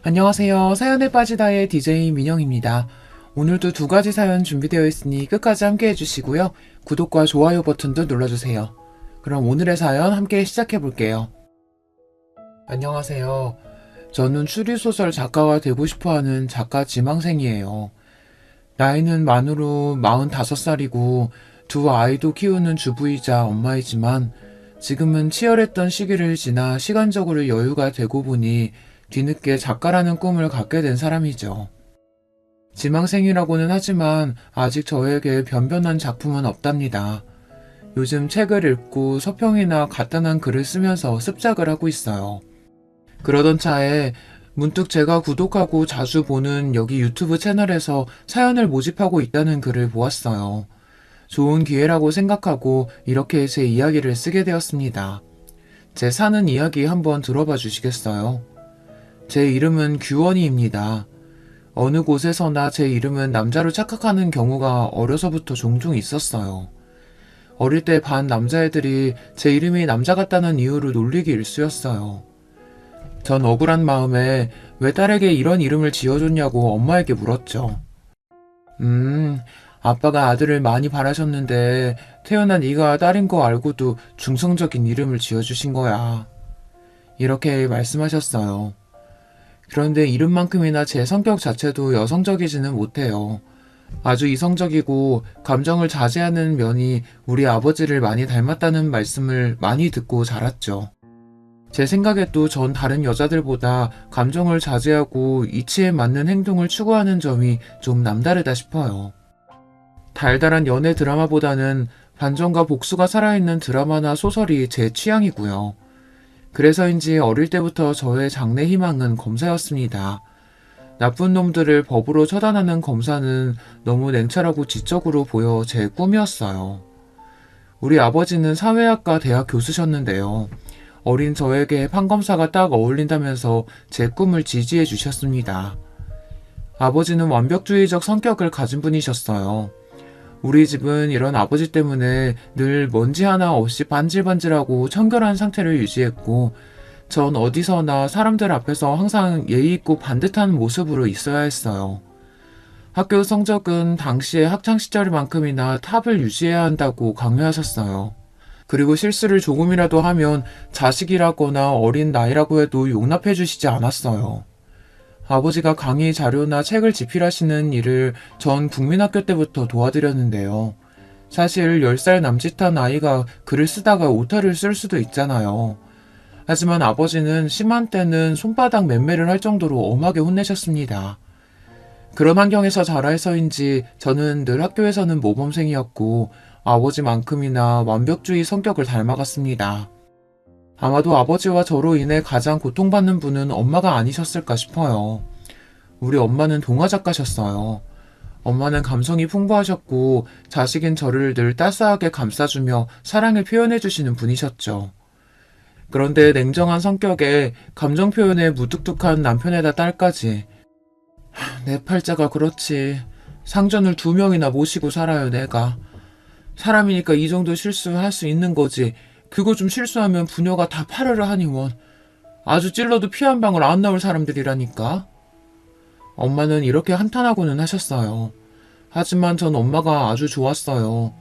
안녕하세요. 사연에 빠지다의 DJ 민영입니다. 오늘도 두 가지 사연 준비되어 있으니 끝까지 함께 해주시고요. 구독과 좋아요 버튼도 눌러주세요. 그럼 오늘의 사연 함께 시작해 볼게요. 안녕하세요. 저는 추리소설 작가가 되고 싶어하는 작가 지망생이에요. 나이는 만으로 45살이고 두 아이도 키우는 주부이자 엄마이지만 지금은 치열했던 시기를 지나 시간적으로 여유가 되고 보니 뒤늦게 작가라는 꿈을 갖게 된 사람이죠. 지망생이라고는 하지만 아직 저에게 변변한 작품은 없답니다. 요즘 책을 읽고 서평이나 간단한 글을 쓰면서 습작을 하고 있어요. 그러던 차에 문득 제가 구독하고 자주 보는 여기 유튜브 채널에서 사연을 모집하고 있다는 글을 보았어요. 좋은 기회라고 생각하고 이렇게 제 이야기를 쓰게 되었습니다. 제 사는 이야기 한번 들어봐 주시겠어요? 제 이름은 규원이입니다. 어느 곳에서나 제 이름은 남자로 착각하는 경우가 어려서부터 종종 있었어요. 어릴 때 반 남자애들이 제 이름이 남자 같다는 이유로 놀리기 일쑤였어요. 전 억울한 마음에 왜 딸에게 이런 이름을 지어줬냐고 엄마에게 물었죠. 아빠가 아들을 많이 바라셨는데 태어난 네가 딸인 거 알고도 중성적인 이름을 지어주신 거야. 이렇게 말씀하셨어요. 그런데 이름만큼이나 제 성격 자체도 여성적이지는 못해요. 아주 이성적이고 감정을 자제하는 면이 우리 아버지를 많이 닮았다는 말씀을 많이 듣고 자랐죠. 제 생각에도 전 다른 여자들보다 감정을 자제하고 이치에 맞는 행동을 추구하는 점이 좀 남다르다 싶어요. 달달한 연애 드라마보다는 반전과 복수가 살아있는 드라마나 소설이 제 취향이고요. 그래서인지 어릴 때부터 저의 장래 희망은 검사였습니다. 나쁜 놈들을 법으로 처단하는 검사는 너무 냉철하고 지적으로 보여 제 꿈이었어요. 우리 아버지는 사회학과 대학 교수셨는데요. 어린 저에게 판검사가 딱 어울린다면서 제 꿈을 지지해 주셨습니다. 아버지는 완벽주의적 성격을 가진 분이셨어요. 우리 집은 이런 아버지 때문에 늘 먼지 하나 없이 반질반질하고 청결한 상태를 유지했고 전 어디서나 사람들 앞에서 항상 예의 있고 반듯한 모습으로 있어야 했어요. 학교 성적은 당시의 학창시절만큼이나 탑을 유지해야 한다고 강요하셨어요. 그리고 실수를 조금이라도 하면 자식이라거나 어린 나이라고 해도 용납해 주시지 않았어요. 아버지가 강의 자료나 책을 집필하시는 일을 전 국민학교 때부터 도와드렸는데요. 사실 10살 남짓한 아이가 글을 쓰다가 오타를 쓸 수도 있잖아요. 하지만 아버지는 심한 때는 손바닥 맴매를 할 정도로 엄하게 혼내셨습니다. 그런 환경에서 자라서인지 저는 늘 학교에서는 모범생이었고 아버지만큼이나 완벽주의 성격을 닮아갔습니다. 아마도 아버지와 저로 인해 가장 고통받는 분은 엄마가 아니셨을까 싶어요. 우리 엄마는 동화작가셨어요. 엄마는 감성이 풍부하셨고 자식인 저를 늘 따스하게 감싸주며 사랑을 표현해주시는 분이셨죠. 그런데 냉정한 성격에 감정 표현에 무뚝뚝한 남편에다 딸까지. 내 팔자가 그렇지. 상전을 2명이나 모시고 살아요, 내가. 사람이니까 이 정도 실수할 수 있는 거지. 그거 좀 실수하면 부녀가 다 파르르 하니 원. 아주 찔러도 피 한 방울 안 나올 사람들이라니까. 엄마는 이렇게 한탄하고는 하셨어요. 하지만 전 엄마가 아주 좋았어요.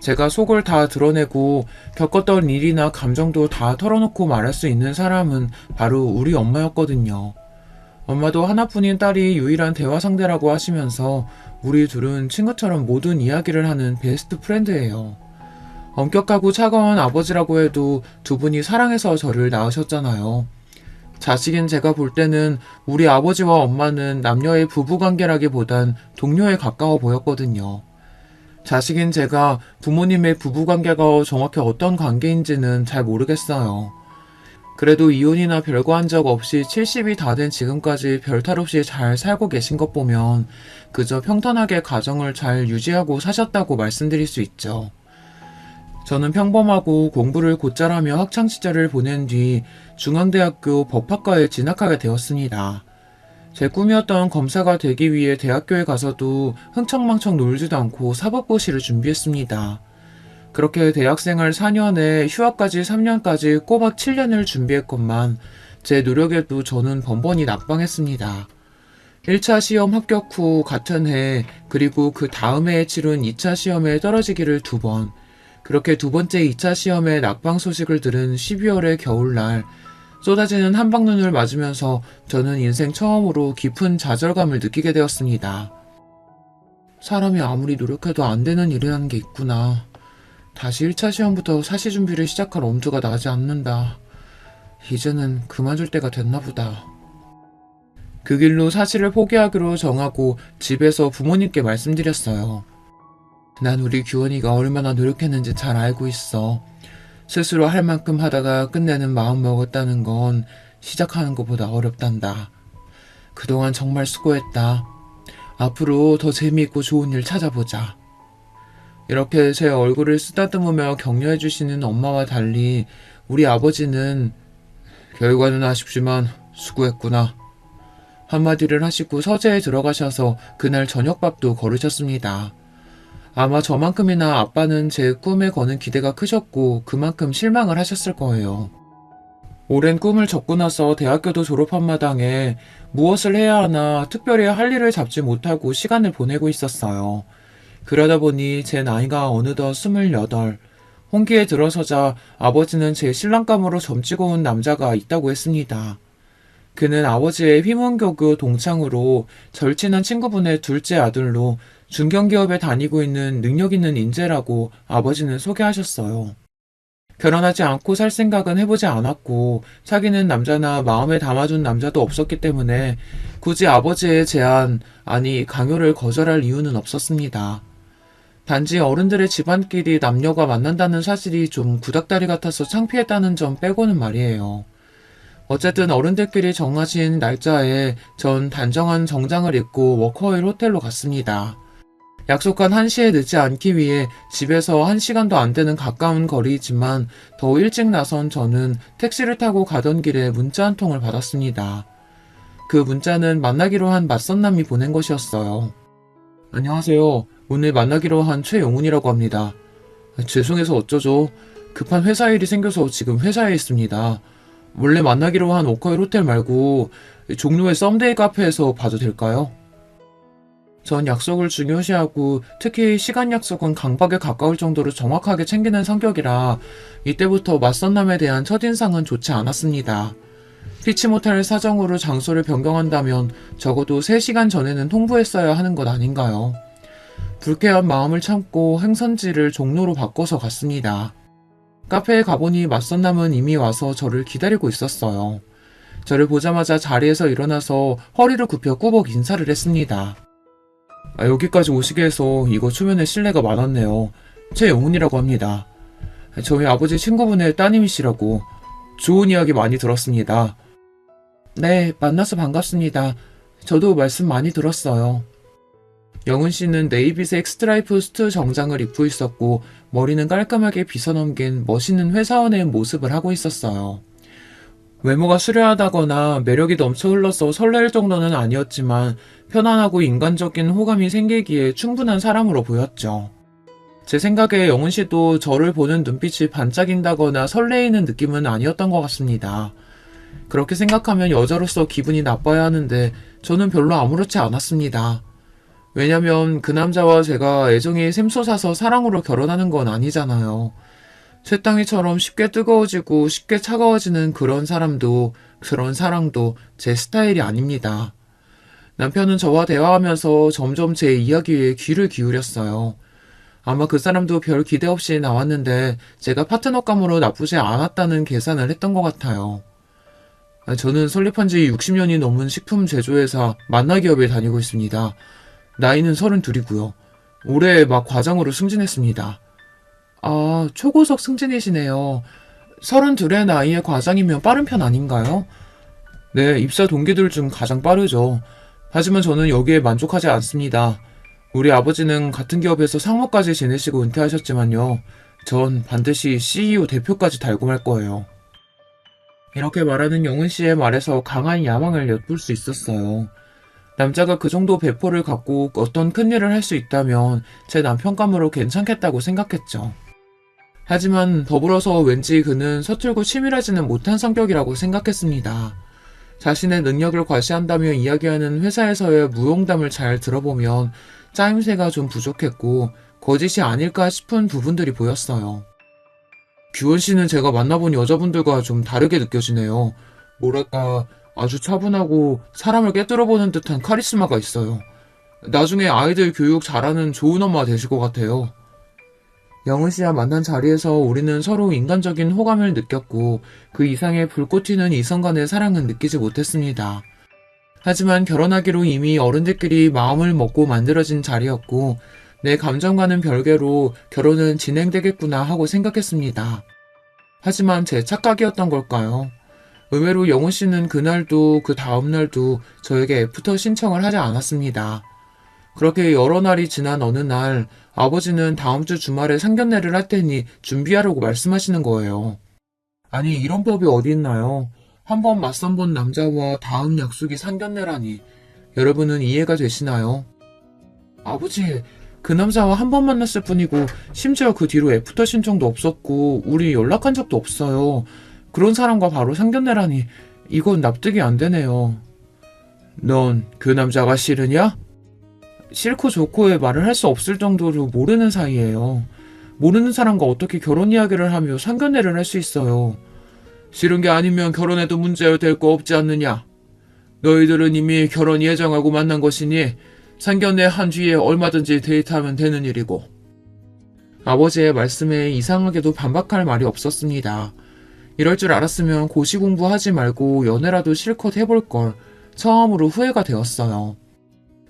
제가 속을 다 드러내고 겪었던 일이나 감정도 다 털어놓고 말할 수 있는 사람은 바로 우리 엄마였거든요. 엄마도 하나뿐인 딸이 유일한 대화 상대라고 하시면서 우리 둘은 친구처럼 모든 이야기를 하는 베스트 프렌드예요. 엄격하고 차가운 아버지라고 해도 두 분이 사랑해서 저를 낳으셨잖아요. 자식인 제가 볼 때는 우리 아버지와 엄마는 남녀의 부부관계라기보단 동료에 가까워 보였거든요. 자식인 제가 부모님의 부부관계가 정확히 어떤 관계인지는 잘 모르겠어요. 그래도 이혼이나 별거 한 적 없이 70이 다 된 지금까지 별탈 없이 잘 살고 계신 것 보면 그저 평탄하게 가정을 잘 유지하고 사셨다고 말씀드릴 수 있죠. 저는 평범하고 공부를 곧잘 하며 학창시절을 보낸 뒤 중앙대학교 법학과에 진학하게 되었습니다. 제 꿈이었던 검사가 되기 위해 대학교에 가서도 흥청망청 놀지도 않고 사법고시를 준비했습니다. 그렇게 대학생활 4년에 휴학까지 3년까지 꼬박 7년을 준비했건만 제 노력에도 저는 번번이 낙방했습니다. 1차 시험 합격 후 같은 해, 그리고 그 다음 해에 치른 2차 시험에 떨어지기를 2번, 그렇게 두 번째 2차 시험에 낙방 소식을 들은 12월의 겨울날, 쏟아지는 한방눈을 맞으면서 저는 인생 처음으로 깊은 좌절감을 느끼게 되었습니다. 사람이 아무리 노력해도 안 되는 일이라는 게 있구나. 다시 1차 시험부터 사시 준비를 시작할 엄두가 나지 않는다. 이제는 그만둘 때가 됐나 보다. 그 길로 사시를 포기하기로 정하고 집에서 부모님께 말씀드렸어요. 난 우리 규원이가 얼마나 노력했는지 잘 알고 있어. 스스로 할 만큼 하다가 끝내는 마음 먹었다는 건 시작하는 것보다 어렵단다. 그동안 정말 수고했다. 앞으로 더 재미있고 좋은 일 찾아보자. 이렇게 제 얼굴을 쓰다듬으며 격려해 주시는 엄마와 달리 우리 아버지는 결과는 아쉽지만 수고했구나 한마디를 하시고 서재에 들어가셔서 그날 저녁밥도 거르셨습니다. 아마 저만큼이나 아빠는 제 꿈에 거는 기대가 크셨고 그만큼 실망을 하셨을 거예요. 오랜 꿈을 접고 나서 대학교도 졸업한 마당에 무엇을 해야 하나 특별히 할 일을 잡지 못하고 시간을 보내고 있었어요. 그러다 보니 제 나이가 어느덧 28, 홍기에 들어서자 아버지는 제 신랑감으로 점치고 온 남자가 있다고 했습니다. 그는 아버지의 휘문교교 동창으로 절친한 친구분의 둘째 아들로 중견기업에 다니고 있는 능력 있는 인재라고 아버지는 소개하셨어요. 결혼하지 않고 살 생각은 해보지 않았고 사귀는 남자나 마음에 담아둔 남자도 없었기 때문에 굳이 아버지의 제안, 아니 강요를 거절할 이유는 없었습니다. 단지 어른들의 집안끼리 남녀가 만난다는 사실이 좀 구닥다리 같아서 창피했다는 점 빼고는 말이에요. 어쨌든 어른들끼리 정하신 날짜에 전 단정한 정장을 입고 워커힐 호텔로 갔습니다. 약속한 1시에 늦지 않기 위해 집에서 1시간도 안 되는 가까운 거리이지만 더 일찍 나선 저는 택시를 타고 가던 길에 문자 한 통을 받았습니다. 그 문자는 만나기로 한 맞선남이 보낸 것이었어요. 안녕하세요. 오늘 만나기로 한 최영훈이라고 합니다. 죄송해서 어쩌죠. 급한 회사 일이 생겨서 지금 회사에 있습니다. 원래 만나기로 한 워커힐 호텔 말고 종로의 썸데이 카페에서 봐도 될까요? 전 약속을 중요시하고 특히 시간 약속은 강박에 가까울 정도로 정확하게 챙기는 성격이라 이때부터 맞선남에 대한 첫인상은 좋지 않았습니다. 피치 못할 사정으로 장소를 변경한다면 적어도 3시간 전에는 통보했어야 하는 것 아닌가요? 불쾌한 마음을 참고 행선지를 종로로 바꿔서 갔습니다. 카페에 가보니 맞선남은 이미 와서 저를 기다리고 있었어요. 저를 보자마자 자리에서 일어나서 허리를 굽혀 꾸벅 인사를 했습니다. 여기까지 오시게 해서 이거 초면에 실례가 많았네요. 최영훈이라고 합니다. 저희 아버지 친구분의 따님이시라고 좋은 이야기 많이 들었습니다. 네, 만나서 반갑습니다. 저도 말씀 많이 들었어요. 영훈 씨는 네이비색 스트라이프 수트 정장을 입고 있었고 머리는 깔끔하게 빗어넘긴 멋있는 회사원의 모습을 하고 있었어요. 외모가 수려하다거나 매력이 넘쳐 흘러서 설렐 정도는 아니었지만 편안하고 인간적인 호감이 생기기에 충분한 사람으로 보였죠. 제 생각에 영훈 씨도 저를 보는 눈빛이 반짝인다거나 설레이는 느낌은 아니었던 것 같습니다. 그렇게 생각하면 여자로서 기분이 나빠야 하는데 저는 별로 아무렇지 않았습니다. 왜냐면 그 남자와 제가 애정이 샘솟아서 사랑으로 결혼하는 건 아니잖아요. 쇠땅이처럼 쉽게 뜨거워지고 쉽게 차가워지는 그런 사람도 그런 사랑도 제 스타일이 아닙니다. 남편은 저와 대화하면서 점점 제 이야기에 귀를 기울였어요. 아마 그 사람도 별 기대 없이 나왔는데 제가 파트너감으로 나쁘지 않았다는 계산을 했던 것 같아요. 저는 설립한 지 60년이 넘은 식품 제조회사 만나기업에 다니고 있습니다. 나이는 32이고요. 올해 막 과장으로 승진했습니다. 아, 초고속 승진이시네요. 32의 나이에 과장이면 빠른 편 아닌가요? 네, 입사 동기들 중 가장 빠르죠. 하지만 저는 여기에 만족하지 않습니다. 우리 아버지는 같은 기업에서 상무까지 지내시고 은퇴하셨지만요. 전 반드시 CEO 대표까지 달고 말 거예요. 이렇게 말하는 영훈 씨의 말에서 강한 야망을 엿볼 수 있었어요. 남자가 그 정도 배포를 갖고 어떤 큰일을 할 수 있다면 제 남편감으로 괜찮겠다고 생각했죠. 하지만 더불어서 왠지 그는 서툴고 치밀하지는 못한 성격이라고 생각했습니다. 자신의 능력을 과시한다며 이야기하는 회사에서의 무용담을 잘 들어보면 짜임새가 좀 부족했고 거짓이 아닐까 싶은 부분들이 보였어요. 규원 씨는 제가 만나본 여자분들과 좀 다르게 느껴지네요. 뭐랄까 아주 차분하고 사람을 꿰뚫어보는 듯한 카리스마가 있어요. 나중에 아이들 교육 잘하는 좋은 엄마 되실 것 같아요. 영은 씨와 만난 자리에서 우리는 서로 인간적인 호감을 느꼈고 그 이상의 불꽃 튀는 이성 간의 사랑은 느끼지 못했습니다. 하지만 결혼하기로 이미 어른들끼리 마음을 먹고 만들어진 자리였고 내 감정과는 별개로 결혼은 진행되겠구나 하고 생각했습니다. 하지만 제 착각이었던 걸까요? 의외로 영훈 씨는 그날도 그 다음날도 저에게 애프터 신청을 하지 않았습니다. 그렇게 여러 날이 지난 어느 날 아버지는 다음 주 주말에 상견례를 할 테니 준비하라고 말씀하시는 거예요. 아니 이런 법이 어디 있나요? 한번 맞선 본 남자와 다음 약속이 상견례라니 여러분은 이해가 되시나요? 아버지 그 남자와 한 번 만났을 뿐이고 심지어 그 뒤로 애프터 신청도 없었고 우리 연락한 적도 없어요. 그런 사람과 바로 상견례라니 이건 납득이 안 되네요. 넌 그 남자가 싫으냐? 싫고 좋고의 말을 할 수 없을 정도로 모르는 사이예요. 모르는 사람과 어떻게 결혼 이야기를 하며 상견례를 할 수 있어요. 싫은 게 아니면 결혼해도 문제될 거 없지 않느냐? 너희들은 이미 결혼 예정하고 만난 것이니 상견례 한 뒤에 얼마든지 데이트하면 되는 일이고. 아버지의 말씀에 이상하게도 반박할 말이 없었습니다. 이럴 줄 알았으면 고시 공부하지 말고 연애라도 실컷 해볼 걸 처음으로 후회가 되었어요.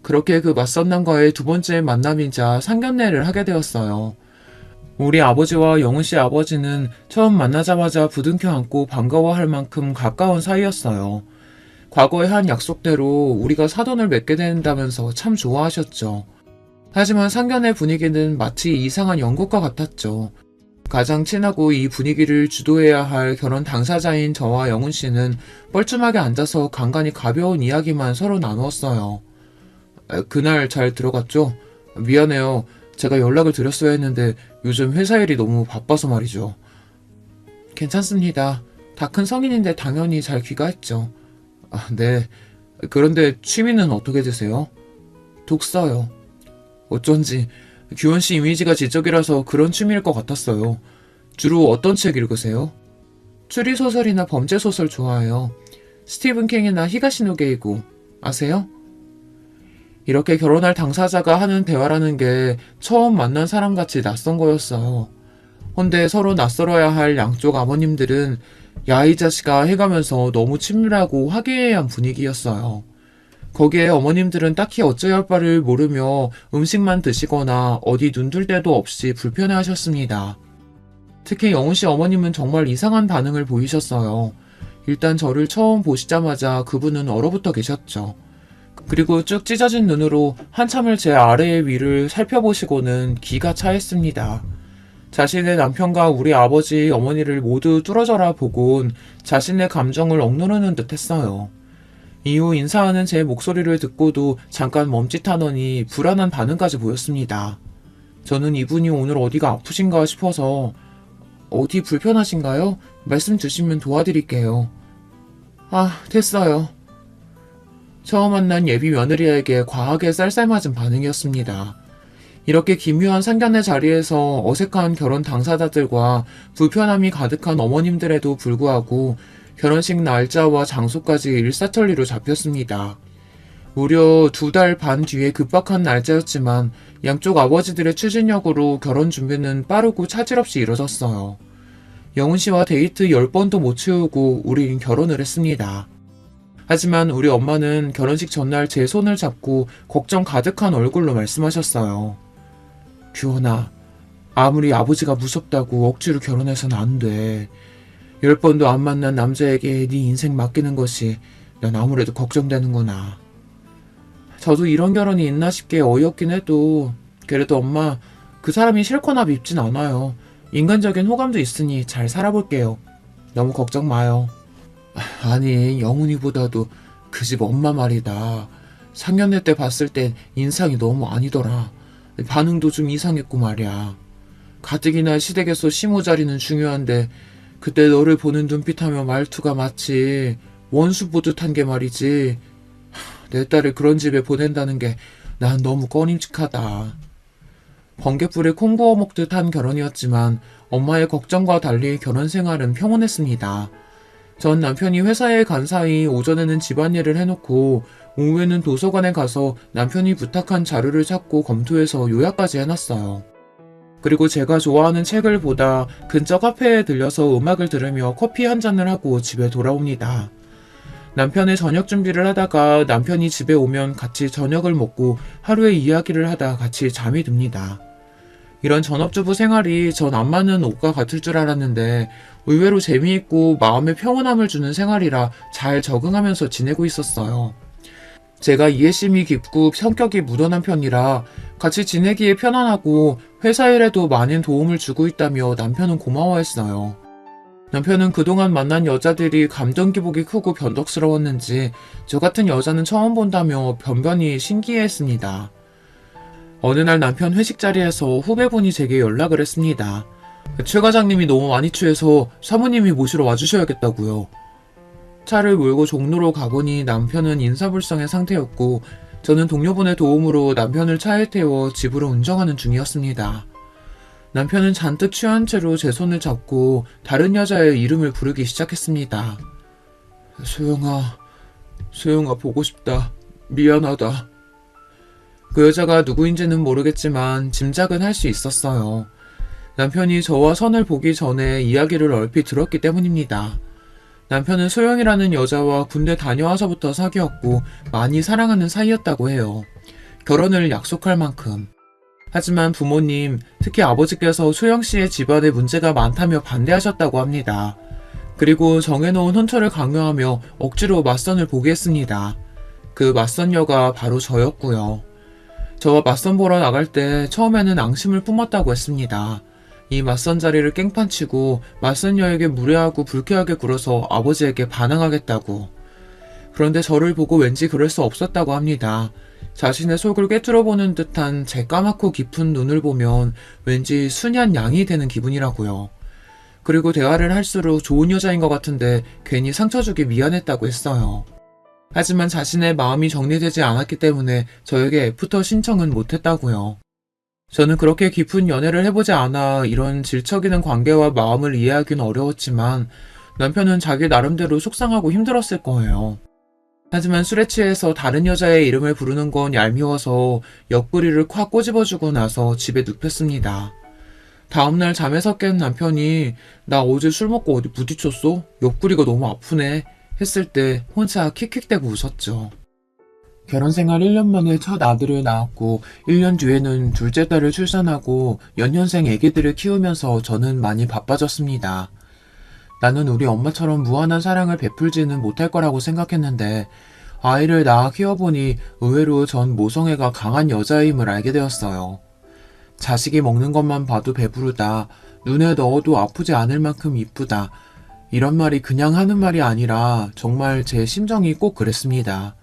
그렇게 그 맞선 남과의 두 번째 만남이자 상견례를 하게 되었어요. 우리 아버지와 영훈 씨 아버지는 처음 만나자마자 부둥켜 안고 반가워할 만큼 가까운 사이였어요. 과거의 한 약속대로 우리가 사돈을 맺게 된다면서 참 좋아하셨죠. 하지만 상견례 분위기는 마치 이상한 연극과 같았죠. 가장 친하고 이 분위기를 주도해야 할 결혼 당사자인 저와 영훈 씨는 뻘쭘하게 앉아서 간간히 가벼운 이야기만 서로 나누었어요. 그날 잘 들어갔죠? 미안해요. 제가 연락을 드렸어야 했는데 요즘 회사 일이 너무 바빠서 말이죠. 괜찮습니다. 다 큰 성인인데 당연히 잘 귀가했죠. 네. 그런데 취미는 어떻게 되세요? 독서요. 어쩐지 규원 씨 이미지가 지적이라서 그런 취미일 것 같았어요. 주로 어떤 책 읽으세요? 추리소설이나 범죄소설 좋아해요. 스티븐 킹이나 히가시노 게이고 아세요? 이렇게 결혼할 당사자가 하는 대화라는 게 처음 만난 사람같이 낯선 거였어요. 헌데 서로 낯설어야 할 양쪽 아버님들은 야 이 자식아 해가면서 너무 친밀하고 화기애애한 분위기였어요. 거기에 어머님들은 딱히 어찌할 할 바를 모르며 음식만 드시거나 어디 눈둘 데도 없이 불편해하셨습니다. 특히 영훈 씨 어머님은 정말 이상한 반응을 보이셨어요. 일단 저를 처음 보시자마자 그분은 얼어붙어 계셨죠. 그리고 쭉 찢어진 눈으로 한참을 제 아래의 위를 살펴보시고는 기가 차했습니다. 자신의 남편과 우리 아버지, 어머니를 모두 뚫어져라 보곤 자신의 감정을 억누르는 듯 했어요. 이후 인사하는 제 목소리를 듣고도 잠깐 멈칫하더니 불안한 반응까지 보였습니다. 저는 이분이 오늘 어디가 아프신가 싶어서 어디 불편하신가요? 말씀 주시면 도와드릴게요. 됐어요. 처음 만난 예비 며느리에게 과하게 쌀쌀맞은 반응이었습니다. 이렇게 기묘한 상견례 자리에서 어색한 결혼 당사자들과 불편함이 가득한 어머님들에도 불구하고 결혼식 날짜와 장소까지 일사천리로 잡혔습니다. 무려 2달 반 뒤에 급박한 날짜였지만 양쪽 아버지들의 추진력으로 결혼 준비는 빠르고 차질 없이 이뤄졌어요. 영훈 씨와 데이트 10번도 못 채우고 우린 결혼을 했습니다. 하지만 우리 엄마는 결혼식 전날 제 손을 잡고 걱정 가득한 얼굴로 말씀하셨어요. 규원아, 아무리 아버지가 무섭다고 억지로 결혼해서는 안 돼. 10번도 안 만난 남자에게 네 인생 맡기는 것이 난 아무래도 걱정되는구나. 저도 이런 결혼이 있나 싶게 어이없긴 해도 그래도 엄마, 그 사람이 싫거나 밉진 않아요. 인간적인 호감도 있으니 잘 살아볼게요. 너무 걱정 마요. 아니, 영훈이보다도 그 집 엄마 말이다. 상견례 때 봤을 땐 인상이 너무 아니더라. 반응도 좀 이상했고 말이야. 가뜩이나 시댁에서 시모 자리는 중요한데 그때 너를 보는 눈빛하며 말투가 마치 원수 보듯한 게 말이지. 내 딸을 그런 집에 보낸다는 게 난 너무 꺼림칙하다. 번갯불에 콩 구워 먹듯 한 결혼이었지만 엄마의 걱정과 달리 결혼 생활은 평온했습니다. 전 남편이 회사에 간 사이 오전에는 집안일을 해놓고 오후에는 도서관에 가서 남편이 부탁한 자료를 찾고 검토해서 요약까지 해놨어요. 그리고 제가 좋아하는 책을 보다 근처 카페에 들려서 음악을 들으며 커피 한 잔을 하고 집에 돌아옵니다. 남편의 저녁 준비를 하다가 남편이 집에 오면 같이 저녁을 먹고 하루의 이야기를 하다 같이 잠이 듭니다. 이런 전업주부 생활이 전 안 맞는 옷과 같을 줄 알았는데 의외로 재미있고 마음의 평온함을 주는 생활이라 잘 적응하면서 지내고 있었어요. 제가 이해심이 깊고 성격이 무던한 편이라 같이 지내기에 편안하고 회사 일에도 많은 도움을 주고 있다며 남편은 고마워했어요. 남편은 그동안 만난 여자들이 감정 기복이 크고 변덕스러웠는지 저 같은 여자는 처음 본다며 변변히 신기해했습니다. 어느 날 남편 회식 자리에서 후배분이 제게 연락을 했습니다. 최 과장님이 너무 많이 취해서 사모님이 모시러 와주셔야겠다고요. 차를 몰고 종로로 가보니 남편은 인사불성의 상태였고 저는 동료분의 도움으로 남편을 차에 태워 집으로 운전하는 중이었습니다. 남편은 잔뜩 취한 채로 제 손을 잡고 다른 여자의 이름을 부르기 시작했습니다. 소영아 보고 싶다. 미안하다. 그 여자가 누구인지는 모르겠지만 짐작은 할 수 있었어요. 남편이 저와 선을 보기 전에 이야기를 얼핏 들었기 때문입니다. 남편은 소영이라는 여자와 군대 다녀와서부터 사귀었고 많이 사랑하는 사이였다고 해요. 결혼을 약속할 만큼. 하지만 부모님, 특히 아버지께서 소영 씨의 집안에 문제가 많다며 반대하셨다고 합니다. 그리고 정해놓은 혼처를 강요하며 억지로 맞선을 보게 했습니다. 그 맞선녀가 바로 저였고요. 저와 맞선 보러 나갈 때 처음에는 앙심을 품었다고 했습니다. 이 맞선 자리를 깽판치고 맞선녀에게 무례하고 불쾌하게 굴어서 아버지에게 반항하겠다고. 그런데 저를 보고 왠지 그럴 수 없었다고 합니다. 자신의 속을 꿰뚫어보는 듯한 제 까맣고 깊은 눈을 보면 왠지 순한 양이 되는 기분이라고요. 그리고 대화를 할수록 좋은 여자인 것 같은데 괜히 상처 주기 미안했다고 했어요. 하지만 자신의 마음이 정리되지 않았기 때문에 저에게 애프터 신청은 못했다고요. 저는 그렇게 깊은 연애를 해보지 않아 이런 질척이는 관계와 마음을 이해하기는 어려웠지만 남편은 자기 나름대로 속상하고 힘들었을 거예요. 하지만 술에 취해서 다른 여자의 이름을 부르는 건 얄미워서 옆구리를 콱 꼬집어주고 나서 집에 눕혔습니다. 다음날 잠에서 깬 남편이 나 어제 술 먹고 어디 부딪혔어? 옆구리가 너무 아프네 했을 때 혼자 킥킥대고 웃었죠. 결혼생활 1년 만에 첫 아들을 낳았고 1년 뒤에는 둘째 딸을 출산하고 연년생 애기들을 키우면서 저는 많이 바빠졌습니다. 나는 우리 엄마처럼 무한한 사랑을 베풀지는 못할 거라고 생각했는데 아이를 낳아 키워보니 의외로 전 모성애가 강한 여자임을 알게 되었어요. 자식이 먹는 것만 봐도 배부르다, 눈에 넣어도 아프지 않을 만큼 이쁘다, 이런 말이 그냥 하는 말이 아니라 정말 제 심정이 꼭 그랬습니다.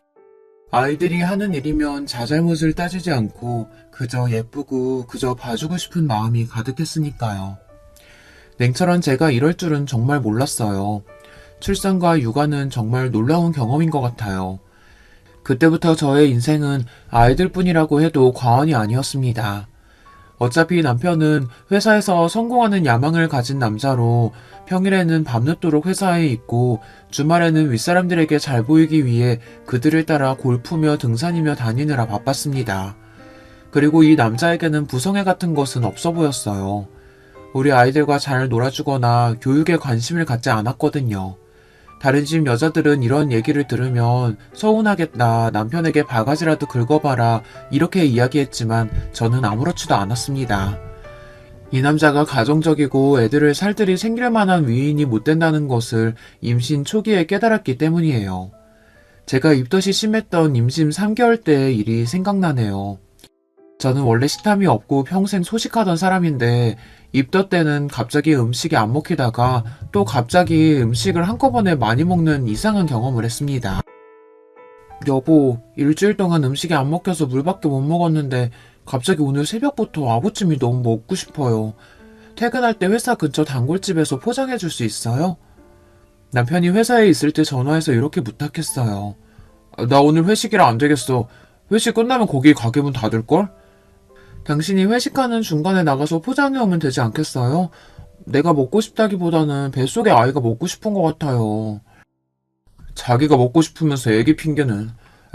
아이들이 하는 일이면 자잘못을 따지지 않고 그저 예쁘고 그저 봐주고 싶은 마음이 가득했으니까요. 냉철한 제가 이럴 줄은 정말 몰랐어요. 출산과 육아는 정말 놀라운 경험인 것 같아요. 그때부터 저의 인생은 아이들뿐이라고 해도 과언이 아니었습니다. 어차피 남편은 회사에서 성공하는 야망을 가진 남자로 평일에는 밤늦도록 회사에 있고 주말에는 윗사람들에게 잘 보이기 위해 그들을 따라 골프며 등산이며 다니느라 바빴습니다. 그리고 이 남자에게는 부성애 같은 것은 없어 보였어요. 우리 아이들과 잘 놀아주거나 교육에 관심을 갖지 않았거든요. 다른 집 여자들은 이런 얘기를 들으면 서운하겠다, 남편에게 바가지라도 긁어봐라 이렇게 이야기했지만 저는 아무렇지도 않았습니다. 이 남자가 가정적이고 애들을 살들이 생길 만한 위인이 못 된다는 것을 임신 초기에 깨달았기 때문이에요. 제가 입덧이 심했던 임신 3개월 때의 일이 생각나네요. 저는 원래 식탐이 없고 평생 소식하던 사람인데 입덧 때는 갑자기 음식이 안 먹히다가 또 갑자기 음식을 한꺼번에 많이 먹는 이상한 경험을 했습니다. 여보, 일주일 동안 음식이 안 먹혀서 물밖에 못 먹었는데 갑자기 오늘 새벽부터 아구찜이 너무 먹고 싶어요. 퇴근할 때 회사 근처 단골집에서 포장해 줄 수 있어요? 남편이 회사에 있을 때 전화해서 이렇게 부탁했어요. 나 오늘 회식이라 안 되겠어. 회식 끝나면 거기 가게 문 닫을걸? 당신이 회식하는 중간에 나가서 포장해 오면 되지 않겠어요? 내가 먹고 싶다기보다는 뱃속에 아이가 먹고 싶은 것 같아요. 자기가 먹고 싶으면서 애기 핑계는.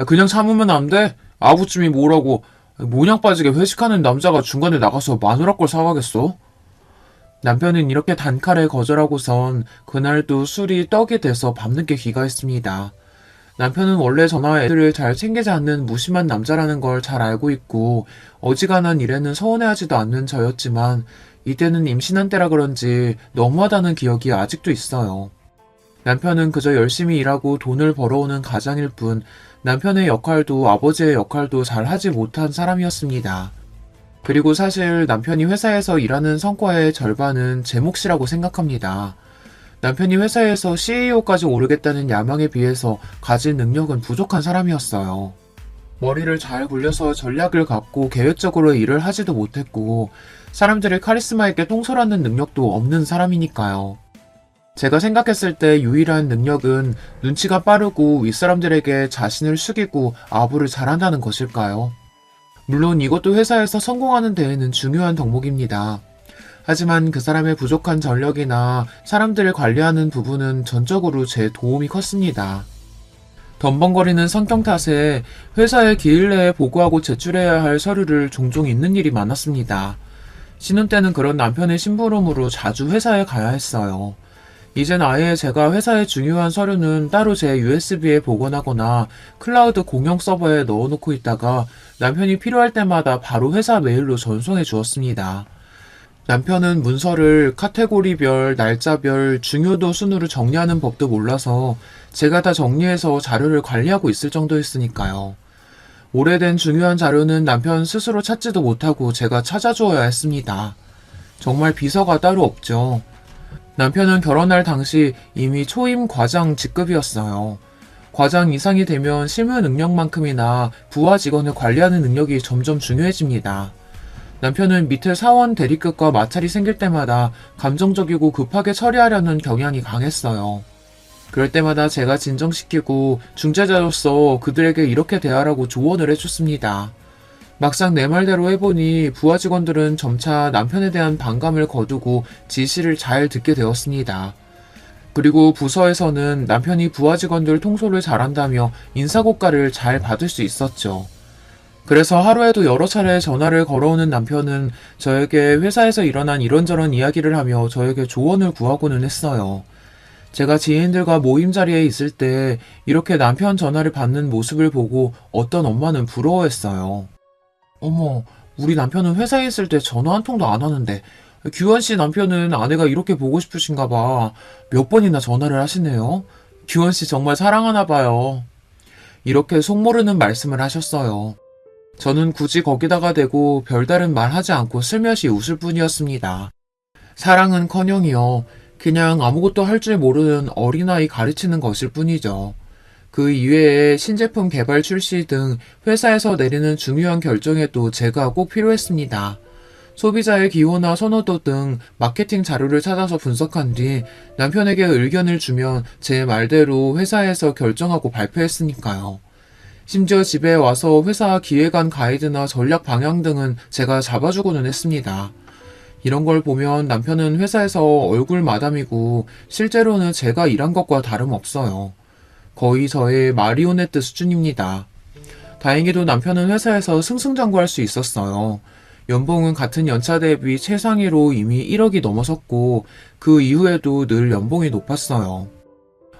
그냥 참으면 안 돼? 아구찜이 뭐라고. 모냥 빠지게 회식하는 남자가 중간에 나가서 마누라 걸 사가겠어? 남편은 이렇게 단칼에 거절하고선 그날도 술이 떡이 돼서 밤늦게 귀가했습니다. 남편은 원래 저나 애들을 잘 챙기지 않는 무심한 남자라는 걸 잘 알고 있고 어지간한 일에는 서운해하지도 않는 저였지만 이때는 임신한 때라 그런지 너무하다는 기억이 아직도 있어요. 남편은 그저 열심히 일하고 돈을 벌어오는 가장일 뿐 남편의 역할도 아버지의 역할도 잘 하지 못한 사람이었습니다. 그리고 사실 남편이 회사에서 일하는 성과의 절반은 제 몫이라고 생각합니다. 남편이 회사에서 CEO까지 오르겠다는 야망에 비해서 가진 능력은 부족한 사람이었어요. 머리를 잘 굴려서 전략을 갖고 계획적으로 일을 하지도 못했고 사람들을 카리스마 있게 통솔하는 능력도 없는 사람이니까요. 제가 생각했을 때 유일한 능력은 눈치가 빠르고 윗사람들에게 자신을 숙이고 아부를 잘한다는 것일까요? 물론 이것도 회사에서 성공하는 데에는 중요한 덕목입니다. 하지만 그 사람의 부족한 전력이나 사람들을 관리하는 부분은 전적으로 제 도움이 컸습니다. 덤벙거리는 성격 탓에 회사에 기일 내에 보고하고 제출해야 할 서류를 종종 잊는 일이 많았습니다. 신혼 때는 그런 남편의 심부름으로 자주 회사에 가야 했어요. 이젠 아예 제가 회사의 중요한 서류는 따로 제 USB에 복원하거나 클라우드 공용 서버에 넣어놓고 있다가 남편이 필요할 때마다 바로 회사 메일로 전송해 주었습니다. 남편은 문서를 카테고리별, 날짜별, 중요도 순으로 정리하는 법도 몰라서 제가 다 정리해서 자료를 관리하고 있을 정도였으니까요. 오래된 중요한 자료는 남편 스스로 찾지도 못하고 제가 찾아주어야 했습니다. 정말 비서가 따로 없죠. 남편은 결혼할 당시 이미 초임 과장 직급이었어요. 과장 이상이 되면 실무 능력만큼이나 부하 직원을 관리하는 능력이 점점 중요해집니다. 남편은 밑에 사원 대리급과 마찰이 생길 때마다 감정적이고 급하게 처리하려는 경향이 강했어요. 그럴 때마다 제가 진정시키고 중재자로서 그들에게 이렇게 대하라고 조언을 해줬습니다. 막상 내 말대로 해보니 부하 직원들은 점차 남편에 대한 반감을 거두고 지시를 잘 듣게 되었습니다. 그리고 부서에서는 남편이 부하 직원들 통솔을 잘한다며 인사고과를 잘 받을 수 있었죠. 그래서 하루에도 여러 차례 전화를 걸어오는 남편은 저에게 회사에서 일어난 이런저런 이야기를 하며 저에게 조언을 구하고는 했어요. 제가 지인들과 모임 자리에 있을 때 이렇게 남편 전화를 받는 모습을 보고 어떤 엄마는 부러워했어요. 어머, 우리 남편은 회사에 있을 때 전화 한 통도 안 하는데 규환 씨 남편은 아내가 이렇게 보고 싶으신가 봐. 몇 번이나 전화를 하시네요. 규환 씨 정말 사랑하나 봐요. 이렇게 속모르는 말씀을 하셨어요. 저는 굳이 거기다가 대고 별다른 말 하지 않고 슬며시 웃을 뿐이었습니다. 사랑은커녕이요. 그냥 아무것도 할 줄 모르는 어린아이 가르치는 것일 뿐이죠. 그 이외에 신제품 개발 출시 등 회사에서 내리는 중요한 결정에도 제가 꼭 필요했습니다. 소비자의 기호나 선호도 등 마케팅 자료를 찾아서 분석한 뒤 남편에게 의견을 주면 제 말대로 회사에서 결정하고 발표했으니까요. 심지어 집에 와서 회사 기획안 가이드나 전략 방향 등은 제가 잡아주고는 했습니다. 이런 걸 보면 남편은 회사에서 얼굴 마담이고 실제로는 제가 일한 것과 다름없어요. 거의 저의 마리오네트 수준입니다. 다행히도 남편은 회사에서 승승장구할 수 있었어요. 연봉은 같은 연차 대비 최상위로 이미 1억이 넘어섰고 그 이후에도 늘 연봉이 높았어요.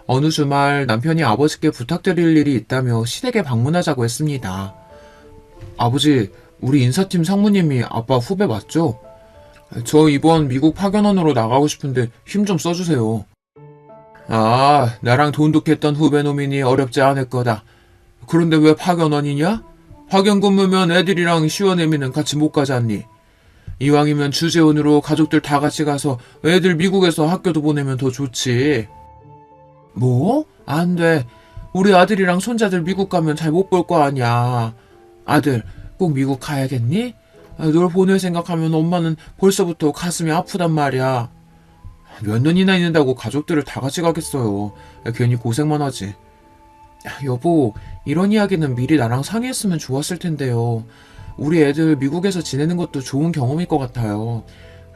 어느 주말 남편이 아버지께 부탁드릴 일이 있다며 시댁에 방문하자고 했습니다. 아버지, 우리 인사팀 상무님이 아빠 후배 맞죠? 저 이번 미국 파견원으로 나가고 싶은데 힘 좀 써주세요. 아, 나랑 돈독했던 후배놈이니 어렵지 않을 거다. 그런데 왜 파견원이냐? 파견 근무면 애들이랑 시원애미는 같이 못 가지 않니? 이왕이면 주재원으로 가족들 다 같이 가서 애들 미국에서 학교도 보내면 더 좋지. 뭐? 안 돼. 우리 아들이랑 손자들 미국 가면 잘 못 볼 거 아니야. 아들, 꼭 미국 가야겠니? 널 보낼 생각하면 엄마는 벌써부터 가슴이 아프단 말이야. 몇 년이나 있는다고 가족들을 다 같이 가겠어요. 괜히 고생만 하지. 여보, 이런 이야기는 미리 나랑 상의했으면 좋았을 텐데요. 우리 애들 미국에서 지내는 것도 좋은 경험일 것 같아요.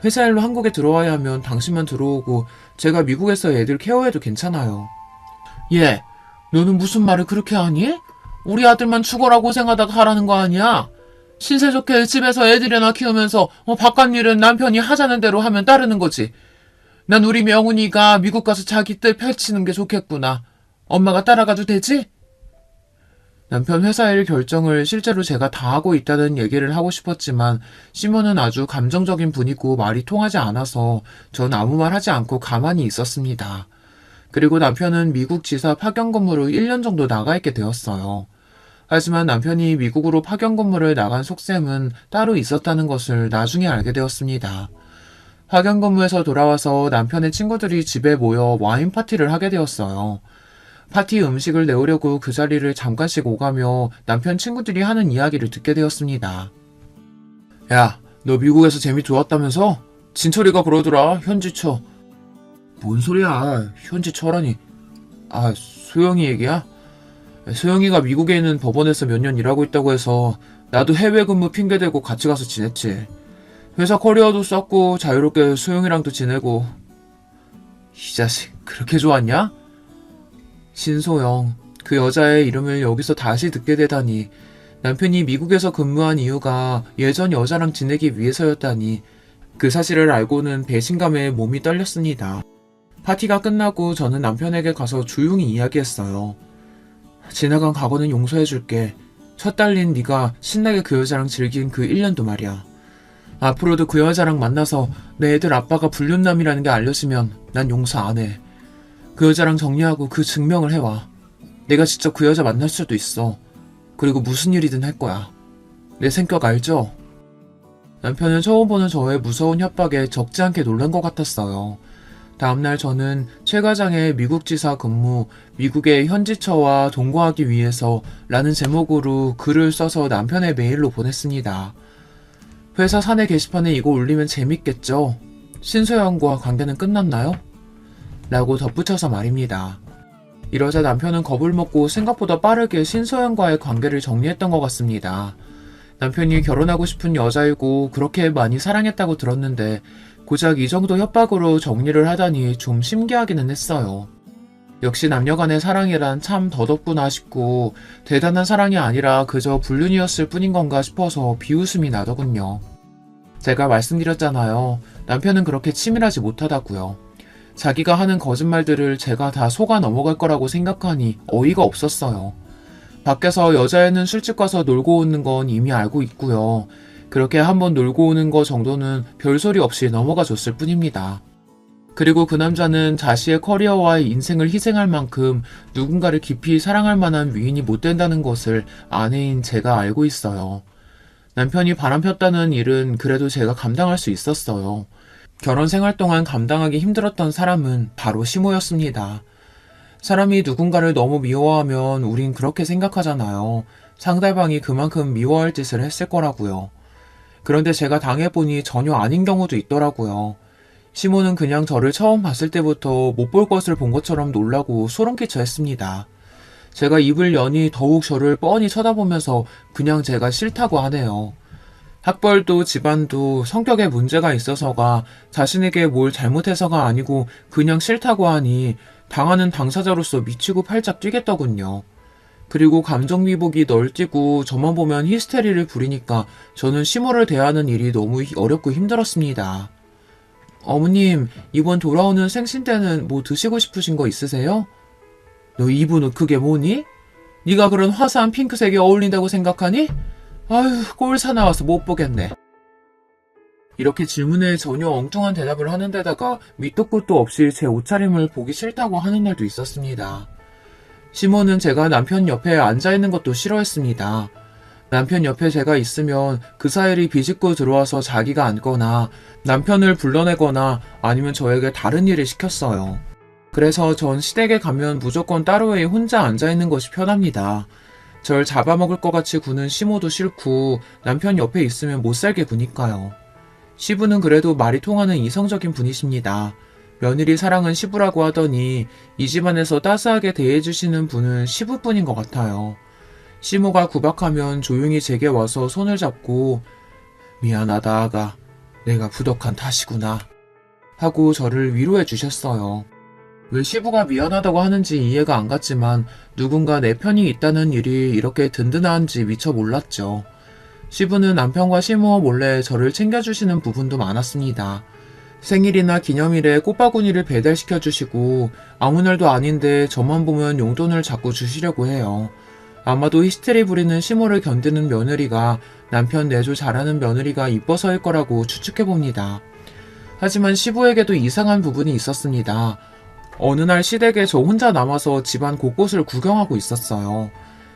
회사 일로 한국에 들어와야 하면 당신만 들어오고 제가 미국에서 애들 케어해도 괜찮아요. 얘, 너는 무슨 말을 그렇게 하니? 우리 아들만 죽어라 고생하다가 하라는 거 아니야? 신세 좋게 집에서 애들이나 키우면서 바깥 일은 남편이 하자는 대로 하면 따르는 거지. 난 우리 명훈이가 미국 가서 자기 뜻 펼치는 게 좋겠구나. 엄마가 따라가도 되지? 남편 회사 일 결정을 실제로 제가 다 하고 있다는 얘기를 하고 싶었지만 시몬은 아주 감정적인 분이고 말이 통하지 않아서 전 아무 말 하지 않고 가만히 있었습니다. 그리고 남편은 미국 지사 파견 근무로 1년 정도 나가 있게 되었어요. 하지만 남편이 미국으로 파견 근무를 나간 속셈은 따로 있었다는 것을 나중에 알게 되었습니다. 파견 근무에서 돌아와서 남편의 친구들이 집에 모여 와인 파티를 하게 되었어요. 파티 음식을 내오려고 그 자리를 잠깐씩 오가며 남편 친구들이 하는 이야기를 듣게 되었습니다. 야, 너 미국에서 재미 좋았다면서? 진철이가 그러더라, 현지처. 뭔 소리야, 현지처라니. 소영이 얘기야? 소영이가 미국에 있는 법원에서 몇 년 일하고 있다고 해서 나도 해외 근무 핑계대고 같이 가서 지냈지. 회사 커리어도 쌓고 자유롭게 소영이랑도 지내고. 이 자식 그렇게 좋았냐? 신소영, 그 여자의 이름을 여기서 다시 듣게 되다니. 남편이 미국에서 근무한 이유가 예전 여자랑 지내기 위해서였다니. 그 사실을 알고는 배신감에 몸이 떨렸습니다. 파티가 끝나고 저는 남편에게 가서 조용히 이야기했어요. 지나간 과거는 용서해줄게. 첫 달린 네가 신나게 그 여자랑 즐긴 그 1년도 말이야. 앞으로도 그 여자랑 만나서 내 애들 아빠가 불륜남이라는 게 알려지면 난 용서 안 해. 그 여자랑 정리하고 그 증명을 해와. 내가 직접 그 여자 만날 수도 있어. 그리고 무슨 일이든 할 거야. 내 성격 알죠? 남편은 처음 보는 저의 무서운 협박에 적지 않게 놀란 것 같았어요. 다음날 저는 최 과장의 미국 지사 근무, 미국의 현지처와 동거하기 위해서 라는 제목으로 글을 써서 남편의 메일로 보냈습니다. 회사 사내 게시판에 이거 올리면 재밌겠죠? 신소영과 관계는 끝났나요? 라고 덧붙여서 말입니다. 이러자 남편은 겁을 먹고 생각보다 빠르게 신소영과의 관계를 정리했던 것 같습니다. 남편이 결혼하고 싶은 여자이고 그렇게 많이 사랑했다고 들었는데 고작 이 정도 협박으로 정리를 하다니 좀 신기하기는 했어요. 역시 남녀간의 사랑이란 참 더덥구나 싶고 대단한 사랑이 아니라 그저 불륜이었을 뿐인 건가 싶어서 비웃음이 나더군요. 제가 말씀드렸잖아요. 남편은 그렇게 치밀하지 못하다고요. 자기가 하는 거짓말들을 제가 다 속아 넘어갈 거라고 생각하니 어이가 없었어요. 밖에서 여자애는 술집 가서 놀고 오는 건 이미 알고 있고요. 그렇게 한번 놀고 오는 거 정도는 별소리 없이 넘어가 줬을 뿐입니다. 그리고 그 남자는 자신의 커리어와 인생을 희생할 만큼 누군가를 깊이 사랑할 만한 위인이 못 된다는 것을 아내인 제가 알고 있어요. 남편이 바람 폈다는 일은 그래도 제가 감당할 수 있었어요. 결혼 생활 동안 감당하기 힘들었던 사람은 바로 시모였습니다. 사람이 누군가를 너무 미워하면 우린 그렇게 생각하잖아요. 상대방이 그만큼 미워할 짓을 했을 거라고요. 그런데 제가 당해보니 전혀 아닌 경우도 있더라고요. 시모는 그냥 저를 처음 봤을 때부터 못 볼 것을 본 것처럼 놀라고 소름끼쳐 했습니다. 제가 입을 여니 더욱 저를 뻔히 쳐다보면서 그냥 제가 싫다고 하네요. 학벌도 집안도 성격에 문제가 있어서가 자신에게 뭘 잘못해서가 아니고 그냥 싫다고 하니 당하는 당사자로서 미치고 팔짝 뛰겠더군요. 그리고 감정미복이 널뛰고 저만 보면 히스테리를 부리니까 저는 시모를 대하는 일이 너무 어렵고 힘들었습니다. 어머님, 이번 돌아오는 생신 때는 뭐 드시고 싶으신 거 있으세요? 너 입은 옷 그게 뭐니? 네가 그런 화사한 핑크색이 어울린다고 생각하니? 아휴, 꼴 사나워서 못 보겠네. 이렇게 질문에 전혀 엉뚱한 대답을 하는 데다가 밑도 끝도 없이 제 옷차림을 보기 싫다고 하는 날도 있었습니다. 시모는 제가 남편 옆에 앉아있는 것도 싫어했습니다. 남편 옆에 제가 있으면 그 사이를 비집고 들어와서 자기가 앉거나 남편을 불러내거나 아니면 저에게 다른 일을 시켰어요. 그래서 전 시댁에 가면 무조건 따로에 혼자 앉아있는 것이 편합니다. 절 잡아먹을 것 같이 구는 시모도 싫고 남편 옆에 있으면 못 살게 구니까요. 시부는 그래도 말이 통하는 이성적인 분이십니다. 며느리 사랑은 시부라고 하더니 이 집안에서 따스하게 대해주시는 분은 시부뿐인 것 같아요. 시모가 구박하면 조용히 제게 와서 손을 잡고 미안하다 아가, 내가 부덕한 탓이구나 하고 저를 위로해 주셨어요. 왜 시부가 미안하다고 하는지 이해가 안 갔지만 누군가 내 편이 있다는 일이 이렇게 든든한지 미처 몰랐죠. 시부는 남편과 시모 몰래 저를 챙겨주시는 부분도 많았습니다. 생일이나 기념일에 꽃바구니를 배달시켜 주시고 아무 날도 아닌데 저만 보면 용돈을 자꾸 주시려고 해요. 아마도 히스테리 부리는 시모를 견디는 며느리가 남편 내조 잘하는 며느리가 이뻐서일 거라고 추측해봅니다. 하지만 시부에게도 이상한 부분이 있었습니다. 어느 날 시댁에 저 혼자 남아서 집안 곳곳을 구경하고 있었어요.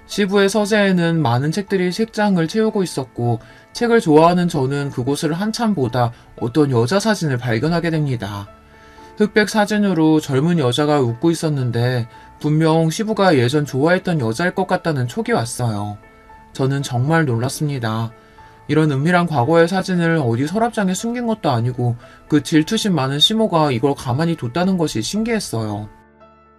시부의 서재에는 많은 책들이 책장을 채우고 있었고 책을 좋아하는 저는 그곳을 한참 보다 어떤 여자 사진을 발견하게 됩니다. 흑백 사진으로 젊은 여자가 웃고 있었는데 분명 시부가 예전 좋아했던 여자일 것 같다는 촉이 왔어요. 저는 정말 놀랐습니다. 이런 은밀한 과거의 사진을 어디 서랍장에 숨긴 것도 아니고 그 질투심 많은 시모가 이걸 가만히 뒀다는 것이 신기했어요.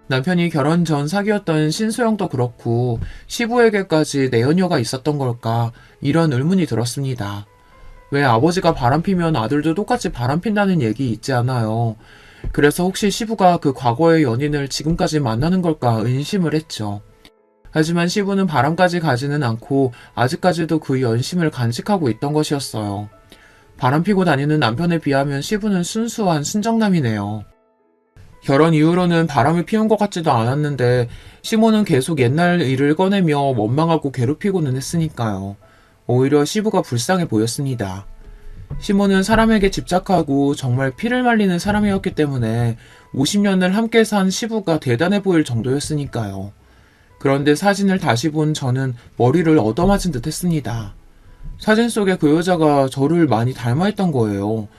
남편이 결혼 전 사귀었던 신소영도 그렇고 시부에게까지 내연녀가 있었던 걸까 이런 의문이 들었습니다. 왜 아버지가 바람피면 아들도 똑같이 바람핀다는 얘기 있지 않아요. 그래서 혹시 시부가 그 과거의 연인을 지금까지 만나는 걸까 의심을 했죠. 하지만 시부는 바람까지 가지는 않고 아직까지도 그 연심을 간직하고 있던 것이었어요. 바람피고 다니는 남편에 비하면 시부는 순수한 순정남이네요. 결혼 이후로는 바람을 피운 것 같지도 않았는데 시모는 계속 옛날 일을 꺼내며 원망하고 괴롭히고는 했으니까요. 오히려 시부가 불쌍해 보였습니다. 시모는 사람에게 집착하고 정말 피를 말리는 사람이었기 때문에 50년을 함께 산 시부가 대단해 보일 정도였으니까요. 그런데 사진을 다시 본 저는 머리를 얻어맞은 듯 했습니다. 사진 속의 그 여자가 저를 많이 닮아있던 거예요.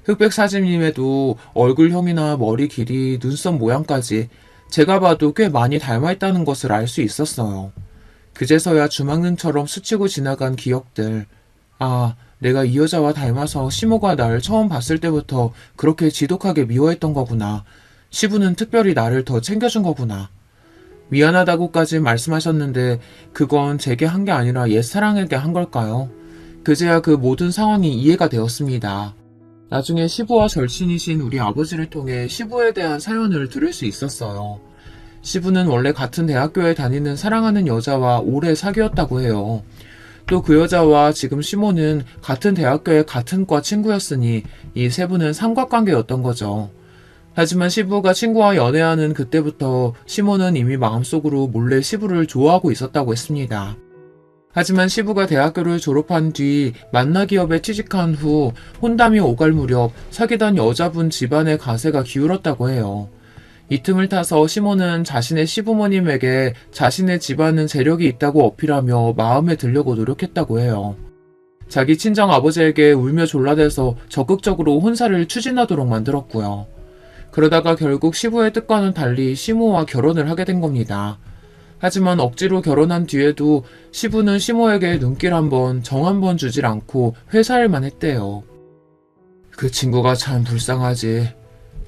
흑백 사진임에도 얼굴형이나 머리 길이, 눈썹 모양까지 제가 봐도 꽤 많이 닮아있다는 것을 알 수 있었어요. 그제서야 주막능처럼 스치고 지나간 기억들. 아, 내가 이 여자와 닮아서 시모가 날 처음 봤을 때부터 그렇게 지독하게 미워했던 거구나. 시부는 특별히 나를 더 챙겨준 거구나. 미안하다고까지 말씀하셨는데 그건 제게 한 게 아니라 옛사랑에게 한 걸까요? 그제야 그 모든 상황이 이해가 되었습니다. 나중에 시부와 절친이신 우리 아버지를 통해 시부에 대한 사연을 들을 수 있었어요. 시부는 원래 같은 대학교에 다니는 사랑하는 여자와 오래 사귀었다고 해요. 또 그 여자와 지금 시모는 같은 대학교의 같은 과 친구였으니 이 세 분은 삼각관계였던 거죠. 하지만 시부가 친구와 연애하는 그때부터 시모는 이미 마음속으로 몰래 시부를 좋아하고 있었다고 했습니다. 하지만 시부가 대학교를 졸업한 뒤 만나 기업에 취직한 후 혼담이 오갈 무렵 사귀던 여자분 집안의 가세가 기울었다고 해요. 이 틈을 타서 시모는 자신의 시부모님에게 자신의 집안은 재력이 있다고 어필하며 마음에 들려고 노력했다고 해요. 자기 친정 아버지에게 울며 졸라대서 적극적으로 혼사를 추진하도록 만들었고요. 그러다가 결국 시부의 뜻과는 달리 시모와 결혼을 하게 된 겁니다. 하지만 억지로 결혼한 뒤에도 시부는 시모에게 눈길 한번, 정 한번 주질 않고 회사일만 했대요. 그 친구가 참 불쌍하지.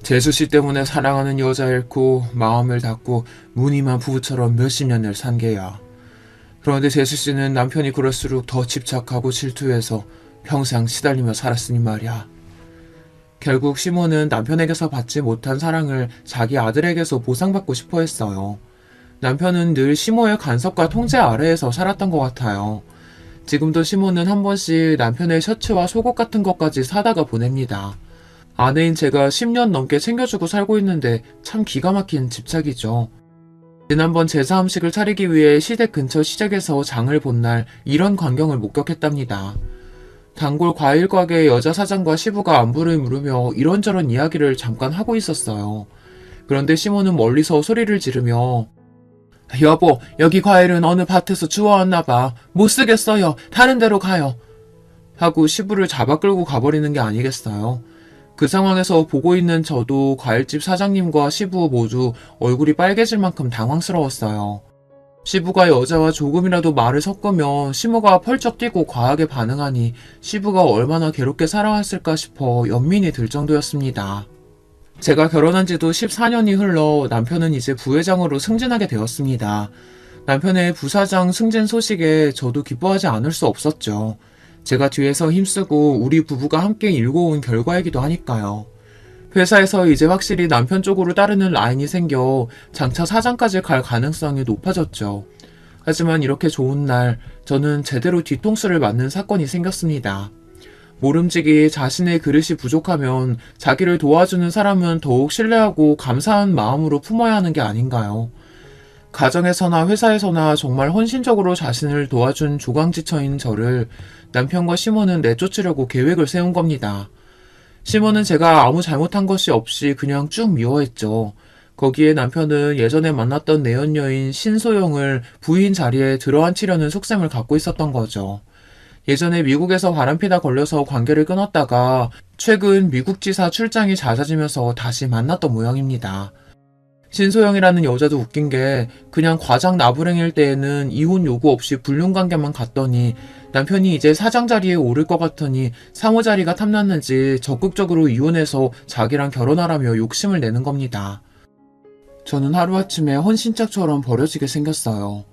재수씨 때문에 사랑하는 여자 잃고 마음을 닫고 무늬만 부부처럼 몇십 년을 산 게야. 그런데 재수씨는 남편이 그럴수록 더 집착하고 질투해서 평생 시달리며 살았으니 말이야. 결국 시모는 남편에게서 받지 못한 사랑을 자기 아들에게서 보상받고 싶어 했어요. 남편은 늘 시모의 간섭과 통제 아래에서 살았던 것 같아요. 지금도 시모는 한 번씩 남편의 셔츠와 속옷 같은 것까지 사다가 보냅니다. 아내인 제가 10년 넘게 챙겨주고 살고 있는데 참 기가 막힌 집착이죠. 지난번 제사 음식을 차리기 위해 시댁 근처 시장에서 장을 본 날 이런 광경을 목격했답니다. 단골 과일 가게 여자 사장과 시부가 안부를 물으며 이런저런 이야기를 잠깐 하고 있었어요. 그런데 시모는 멀리서 소리를 지르며 여보, 여기 과일은 어느 밭에서 주워왔나봐. 못 쓰겠어요. 다른 데로 가요. 하고 시부를 잡아 끌고 가버리는 게 아니겠어요. 그 상황에서 보고 있는 저도 과일집 사장님과 시부 모두 얼굴이 빨개질 만큼 당황스러웠어요. 시부가 여자와 조금이라도 말을 섞으면 시모가 펄쩍 뛰고 과하게 반응하니 시부가 얼마나 괴롭게 살아왔을까 싶어 연민이 들 정도였습니다. 제가 결혼한 지도 14년이 흘러 남편은 이제 부회장으로 승진하게 되었습니다. 남편의 부사장 승진 소식에 저도 기뻐하지 않을 수 없었죠. 제가 뒤에서 힘쓰고 우리 부부가 함께 일궈온 결과이기도 하니까요. 회사에서 이제 확실히 남편 쪽으로 따르는 라인이 생겨 장차 사장까지 갈 가능성이 높아졌죠. 하지만 이렇게 좋은 날 저는 제대로 뒤통수를 맞는 사건이 생겼습니다. 모름지기 자신의 그릇이 부족하면 자기를 도와주는 사람은 더욱 신뢰하고 감사한 마음으로 품어야 하는 게 아닌가요? 가정에서나 회사에서나 정말 헌신적으로 자신을 도와준 조강지처인 저를 남편과 시모는 내쫓으려고 계획을 세운 겁니다. 시모는 제가 아무 잘못한 것이 없이 그냥 쭉 미워했죠. 거기에 남편은 예전에 만났던 내연녀인 신소영을 부인 자리에 들어앉히려는 속셈을 갖고 있었던 거죠. 예전에 미국에서 바람피다 걸려서 관계를 끊었다가 최근 미국 지사 출장이 잦아지면서 다시 만났던 모양입니다. 신소영이라는 여자도 웃긴 게 그냥 과장 나부랭일 때에는 이혼 요구 없이 불륜관계만 갔더니 남편이 이제 사장 자리에 오를 것 같으니 상호 자리가 탐났는지 적극적으로 이혼해서 자기랑 결혼하라며 욕심을 내는 겁니다. 저는 하루아침에 헌신짝처럼 버려지게 생겼어요.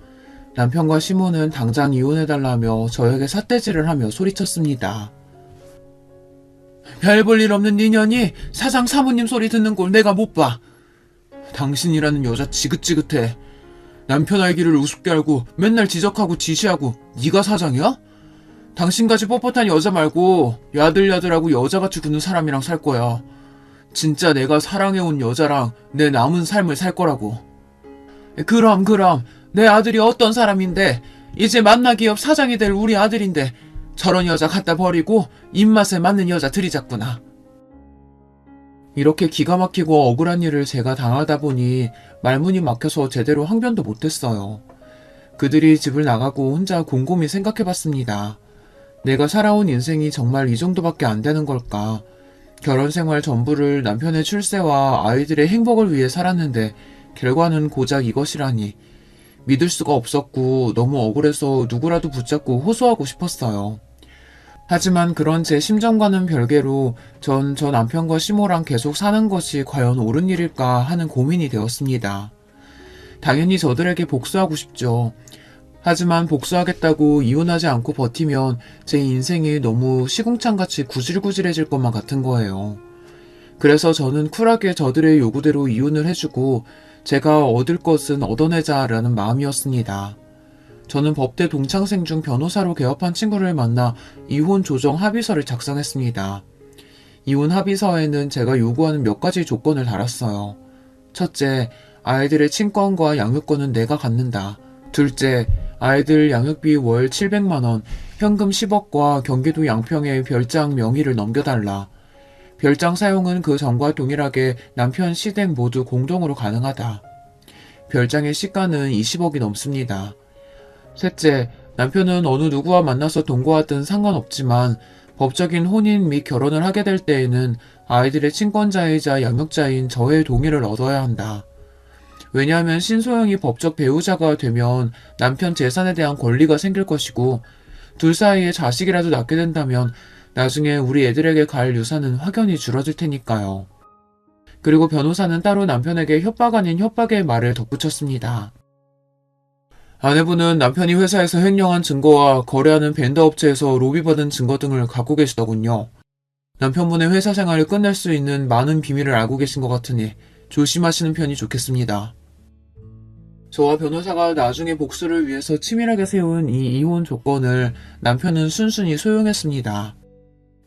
남편과 시모는 당장 이혼해달라며 저에게 삿대질을 하며 소리쳤습니다. 별 볼 일 없는 니년이 사장 사모님 소리 듣는 꼴 내가 못 봐. 당신이라는 여자 지긋지긋해. 남편 알기를 우습게 알고 맨날 지적하고 지시하고 네가 사장이야? 당신같이 뻣뻣한 여자 말고 야들야들하고 여자같이 구는 사람이랑 살 거야. 진짜 내가 사랑해온 여자랑 내 남은 삶을 살 거라고. 그럼 내 아들이 어떤 사람인데 이제 만나기업 사장이 될 우리 아들인데 저런 여자 갖다 버리고 입맛에 맞는 여자 들이잡구나. 이렇게 기가 막히고 억울한 일을 제가 당하다 보니 말문이 막혀서 제대로 항변도 못했어요. 그들이 집을 나가고 혼자 곰곰이 생각해봤습니다. 내가 살아온 인생이 정말 이 정도밖에 안 되는 걸까? 결혼 생활 전부를 남편의 출세와 아이들의 행복을 위해 살았는데 결과는 고작 이것이라니. 믿을 수가 없었고 너무 억울해서 누구라도 붙잡고 호소하고 싶었어요. 하지만 그런 제 심정과는 별개로 전 저 남편과 시모랑 계속 사는 것이 과연 옳은 일일까 하는 고민이 되었습니다. 당연히 저들에게 복수하고 싶죠. 하지만 복수하겠다고 이혼하지 않고 버티면 제 인생이 너무 시궁창같이 구질구질해질 것만 같은 거예요. 그래서 저는 쿨하게 저들의 요구대로 이혼을 해주고 제가 얻을 것은 얻어내자라는 마음이었습니다. 저는 법대 동창생 중 변호사로 개업한 친구를 만나 이혼 조정 합의서를 작성했습니다. 이혼 합의서에는 제가 요구하는 몇 가지 조건을 달았어요. 첫째, 아이들의 친권과 양육권은 내가 갖는다. 둘째, 아이들 양육비 월 700만원, 현금 10억과 경기도 양평에 별장 명의를 넘겨달라. 별장 사용은 그 전과 동일하게 남편 시댁 모두 공동으로 가능하다. 별장의 시가는 20억이 넘습니다. 셋째, 남편은 어느 누구와 만나서 동거하든 상관없지만 법적인 혼인 및 결혼을 하게 될 때에는 아이들의 친권자이자 양육자인 저의 동의를 얻어야 한다. 왜냐하면 신소영이 법적 배우자가 되면 남편 재산에 대한 권리가 생길 것이고 둘 사이에 자식이라도 낳게 된다면 나중에 우리 애들에게 갈 유산은 확연히 줄어들 테니까요. 그리고 변호사는 따로 남편에게 협박 아닌 협박의 말을 덧붙였습니다. 아내분은 남편이 회사에서 횡령한 증거와 거래하는 벤더 업체에서 로비받은 증거 등을 갖고 계시더군요. 남편분의 회사 생활을 끝낼 수 있는 많은 비밀을 알고 계신 것 같으니 조심하시는 편이 좋겠습니다. 저와 변호사가 나중에 복수를 위해서 치밀하게 세운 이 이혼 조건을 남편은 순순히 수용했습니다.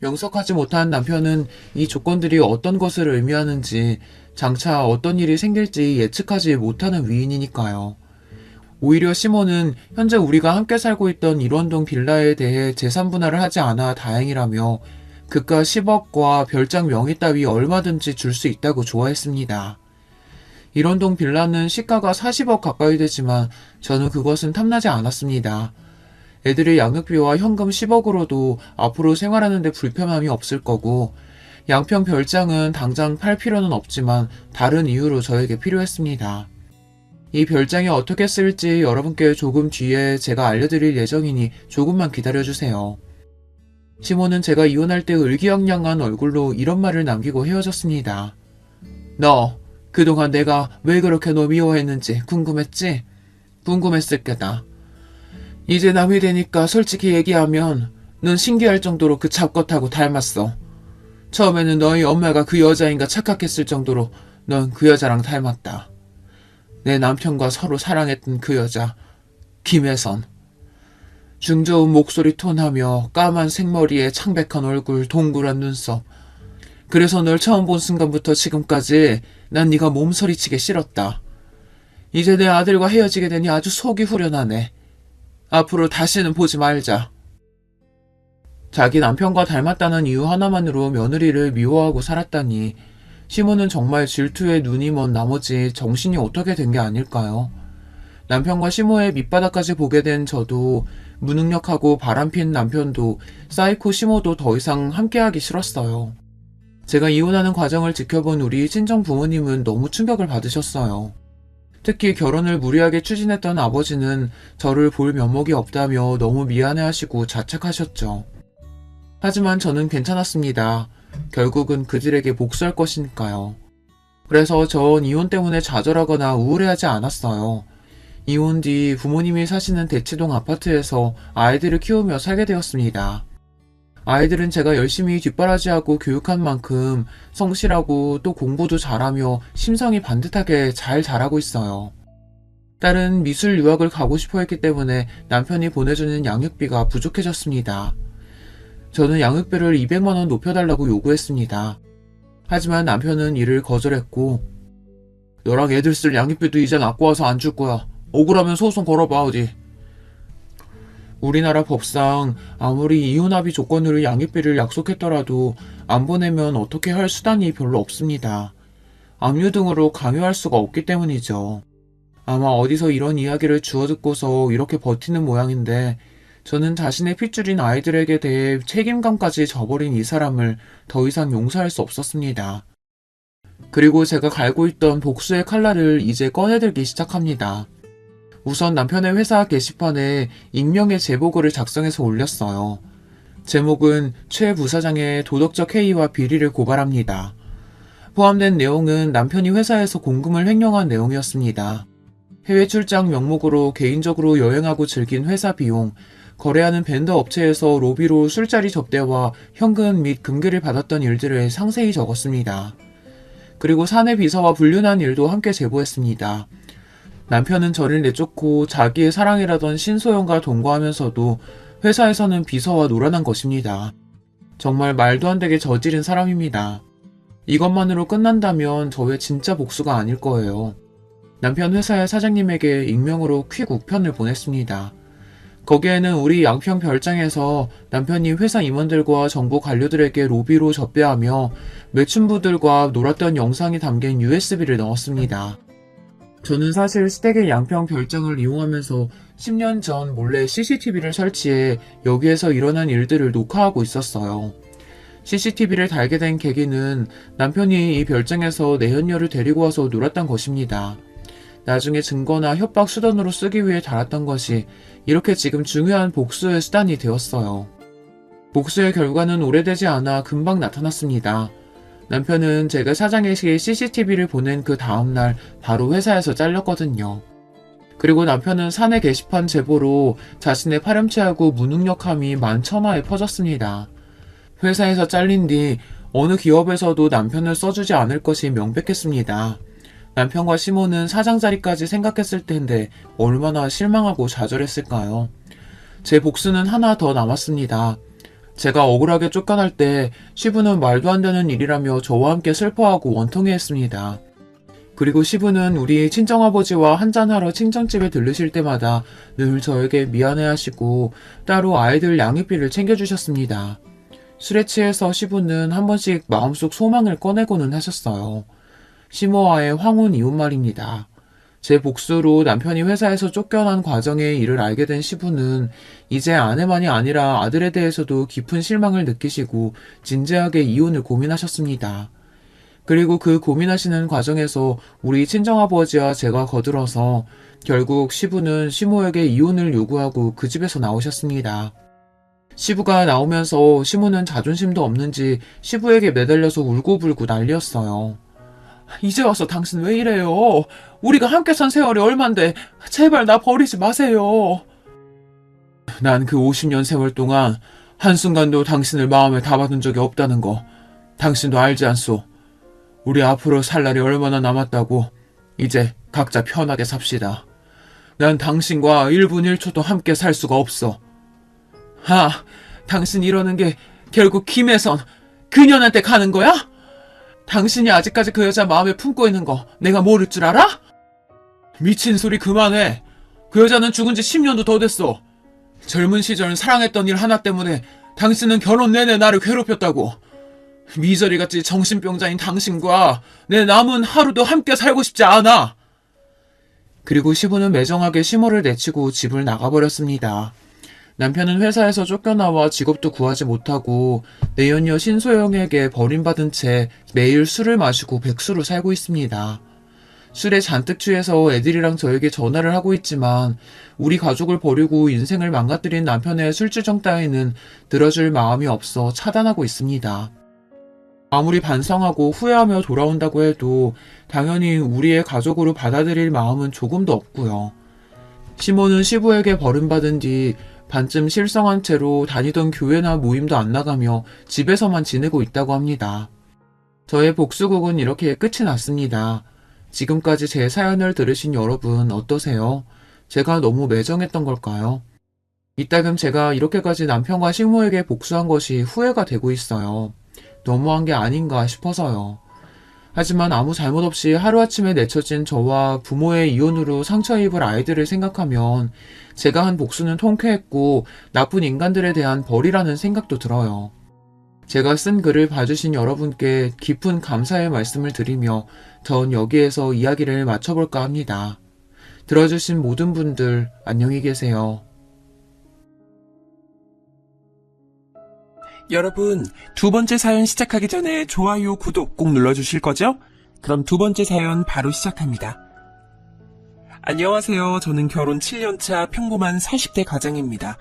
명석하지 못한 남편은 이 조건들이 어떤 것을 의미하는지 장차 어떤 일이 생길지 예측하지 못하는 위인이니까요. 오히려 시모는 현재 우리가 함께 살고 있던 일원동 빌라에 대해 재산 분할을 하지 않아 다행이라며 그가 10억과 별장 명의 따위 얼마든지 줄 수 있다고 좋아했습니다. 일원동 빌라는 시가가 40억 가까이 되지만 저는 그것은 탐나지 않았습니다. 애들의 양육비와 현금 10억으로도 앞으로 생활하는 데 불편함이 없을 거고 양평 별장은 당장 팔 필요는 없지만 다른 이유로 저에게 필요했습니다. 이 별장이 어떻게 쓸지 여러분께 조금 뒤에 제가 알려드릴 예정이니 조금만 기다려주세요. 시몬은 제가 이혼할 때 의기양양한 얼굴로 이런 말을 남기고 헤어졌습니다. 너 그동안 내가 왜 그렇게 너 미워했는지 궁금했지? 궁금했을 게다. 이제 남이 되니까 솔직히 얘기하면 넌 신기할 정도로 그 잡것하고 닮았어. 처음에는 너희 엄마가 그 여자인가 착각했을 정도로 넌 그 여자랑 닮았다. 내 남편과 서로 사랑했던 그 여자, 김혜선. 중저음 목소리 톤하며 까만 생머리에 창백한 얼굴, 동그란 눈썹. 그래서 널 처음 본 순간부터 지금까지 난 네가 몸서리치게 싫었다. 이제 내 아들과 헤어지게 되니 아주 속이 후련하네. 앞으로 다시는 보지 말자. 자기 남편과 닮았다는 이유 하나만으로 며느리를 미워하고 살았다니 시몬은 정말 질투에 눈이 먼 나머지 정신이 어떻게 된 게 아닐까요? 남편과 시모의 밑바닥까지 보게 된 저도 무능력하고 바람핀 남편도 사이코 시모도 더 이상 함께하기 싫었어요. 제가 이혼하는 과정을 지켜본 우리 친정 부모님은 너무 충격을 받으셨어요. 특히 결혼을 무리하게 추진했던 아버지는 저를 볼 면목이 없다며 너무 미안해하시고 자책하셨죠. 하지만 저는 괜찮았습니다. 결국은 그들에게 복수할 것이니까요. 그래서 전 이혼 때문에 좌절하거나 우울해하지 않았어요. 이혼 뒤 부모님이 사시는 대치동 아파트에서 아이들을 키우며 살게 되었습니다. 아이들은 제가 열심히 뒷바라지하고 교육한 만큼 성실하고 또 공부도 잘하며 심성이 반듯하게 잘 자라고 있어요. 딸은 미술 유학을 가고 싶어 했기 때문에 남편이 보내주는 양육비가 부족해졌습니다. 저는 양육비를 200만 원 높여달라고 요구했습니다. 하지만 남편은 이를 거절했고 너랑 애들 쓸 양육비도 이젠 아까워서 안 줄 거야. 억울하면 소송 걸어봐 어디. 우리나라 법상 아무리 이혼합의 조건으로 양육비를 약속했더라도 안 보내면 어떻게 할 수단이 별로 없습니다. 압류 등으로 강요할 수가 없기 때문이죠. 아마 어디서 이런 이야기를 주워 듣고서 이렇게 버티는 모양인데 저는 자신의 핏줄인 아이들에게 대해 책임감까지 져버린 이 사람을 더 이상 용서할 수 없었습니다. 그리고 제가 갈고 있던 복수의 칼날을 이제 꺼내들기 시작합니다. 우선 남편의 회사 게시판에 익명의 제보글을 작성해서 올렸어요. 제목은 최 부사장의 도덕적 해이와 비리를 고발합니다. 포함된 내용은 남편이 회사에서 공금을 횡령한 내용이었습니다. 해외 출장 명목으로 개인적으로 여행하고 즐긴 회사 비용, 거래하는 벤더 업체에서 로비로 술자리 접대와 현금 및 금괴를 받았던 일들을 상세히 적었습니다. 그리고 사내 비서와 불륜한 일도 함께 제보했습니다. 남편은 저를 내쫓고 자기의 사랑이라던 신소영과 동거하면서도 회사에서는 비서와 놀아난 것입니다. 정말 말도 안 되게 저지른 사람입니다. 이것만으로 끝난다면 저의 진짜 복수가 아닐 거예요. 남편 회사의 사장님에게 익명으로 퀵 우편을 보냈습니다. 거기에는 우리 양평 별장에서 남편이 회사 임원들과 정부 관료들에게 로비로 접대하며 매춘부들과 놀았던 영상이 담긴 USB를 넣었습니다. 저는 사실 시댁의 양평 별장을 이용하면서 10년 전 몰래 CCTV를 설치해 여기에서 일어난 일들을 녹화하고 있었어요. CCTV를 달게 된 계기는 남편이 이 별장에서 내연녀를 데리고 와서 놀았던 것입니다. 나중에 증거나 협박 수단으로 쓰기 위해 달았던 것이 이렇게 지금 중요한 복수의 수단이 되었어요. 복수의 결과는 오래되지 않아 금방 나타났습니다. 남편은 제가 사장에게 CCTV를 보낸 그 다음날 바로 회사에서 잘렸거든요. 그리고 남편은 사내 게시판 제보로 자신의 파렴치하고 무능력함이 만천하에 퍼졌습니다. 회사에서 잘린 뒤 어느 기업에서도 남편을 써주지 않을 것이 명백했습니다. 남편과 시모는 사장 자리까지 생각했을 텐데 얼마나 실망하고 좌절했을까요? 제 복수는 하나 더 남았습니다. 제가 억울하게 쫓겨날 때 시부는 말도 안 되는 일이라며 저와 함께 슬퍼하고 원통해했습니다. 그리고 시부는 우리 친정아버지와 한잔하러 친정집에 들르실 때마다 늘 저에게 미안해하시고 따로 아이들 양육비를 챙겨주셨습니다. 술에 취해서 시부는 한 번씩 마음속 소망을 꺼내고는 하셨어요. 시모와의 황혼 이혼 말입니다. 제 복수로 남편이 회사에서 쫓겨난 과정의 일을 알게 된 시부는 이제 아내만이 아니라 아들에 대해서도 깊은 실망을 느끼시고 진지하게 이혼을 고민하셨습니다. 그리고 그 고민하시는 과정에서 우리 친정아버지와 제가 거들어서 결국 시부는 시모에게 이혼을 요구하고 그 집에서 나오셨습니다. 시부가 나오면서 시모는 자존심도 없는지 시부에게 매달려서 울고불고 난리였어요. 이제 와서 당신 왜 이래요? 우리가 함께 산 세월이 얼만데 제발 나 버리지 마세요. 난 그 50년 세월 동안 한순간도 당신을 마음에 담아둔 적이 없다는 거 당신도 알지 않소? 우리 앞으로 살 날이 얼마나 남았다고. 이제 각자 편하게 삽시다. 난 당신과 1분 1초도 함께 살 수가 없어. 당신 이러는 게 결국 김혜선 그년한테 가는 거야? 당신이 아직까지 그 여자 마음에 품고 있는 거 내가 모를 줄 알아? 미친 소리 그만해. 그 여자는 죽은 지 10년도 더 됐어. 젊은 시절 사랑했던 일 하나 때문에 당신은 결혼 내내 나를 괴롭혔다고. 미저리같이 정신병자인 당신과 내 남은 하루도 함께 살고 싶지 않아. 그리고 시부는 매정하게 시모를 내치고 집을 나가버렸습니다. 남편은 회사에서 쫓겨나와 직업도 구하지 못하고 내연녀 신소영에게 버림받은 채 매일 술을 마시고 백수로 살고 있습니다. 술에 잔뜩 취해서 애들이랑 저에게 전화를 하고 있지만 우리 가족을 버리고 인생을 망가뜨린 남편의 술주정 따위는 들어줄 마음이 없어 차단하고 있습니다. 아무리 반성하고 후회하며 돌아온다고 해도 당연히 우리의 가족으로 받아들일 마음은 조금도 없고요. 시모는 시부에게 버림받은 뒤 반쯤 실성한 채로 다니던 교회나 모임도 안 나가며 집에서만 지내고 있다고 합니다. 저의 복수곡은 이렇게 끝이 났습니다. 지금까지 제 사연을 들으신 여러분 어떠세요? 제가 너무 매정했던 걸까요? 이따금 제가 이렇게까지 남편과 시모에게 복수한 것이 후회가 되고 있어요. 너무한 게 아닌가 싶어서요. 하지만 아무 잘못 없이 하루아침에 내쳐진 저와 부모의 이혼으로 상처 입을 아이들을 생각하면 제가 한 복수는 통쾌했고 나쁜 인간들에 대한 벌이라는 생각도 들어요. 제가 쓴 글을 봐주신 여러분께 깊은 감사의 말씀을 드리며 전 여기에서 이야기를 마쳐볼까 합니다. 들어주신 모든 분들 안녕히 계세요. 여러분, 두 번째 사연 시작하기 전에 좋아요, 구독 꼭 눌러주실 거죠? 그럼 두 번째 사연 바로 시작합니다. 안녕하세요. 저는 결혼 7년차 평범한 40대 가장입니다.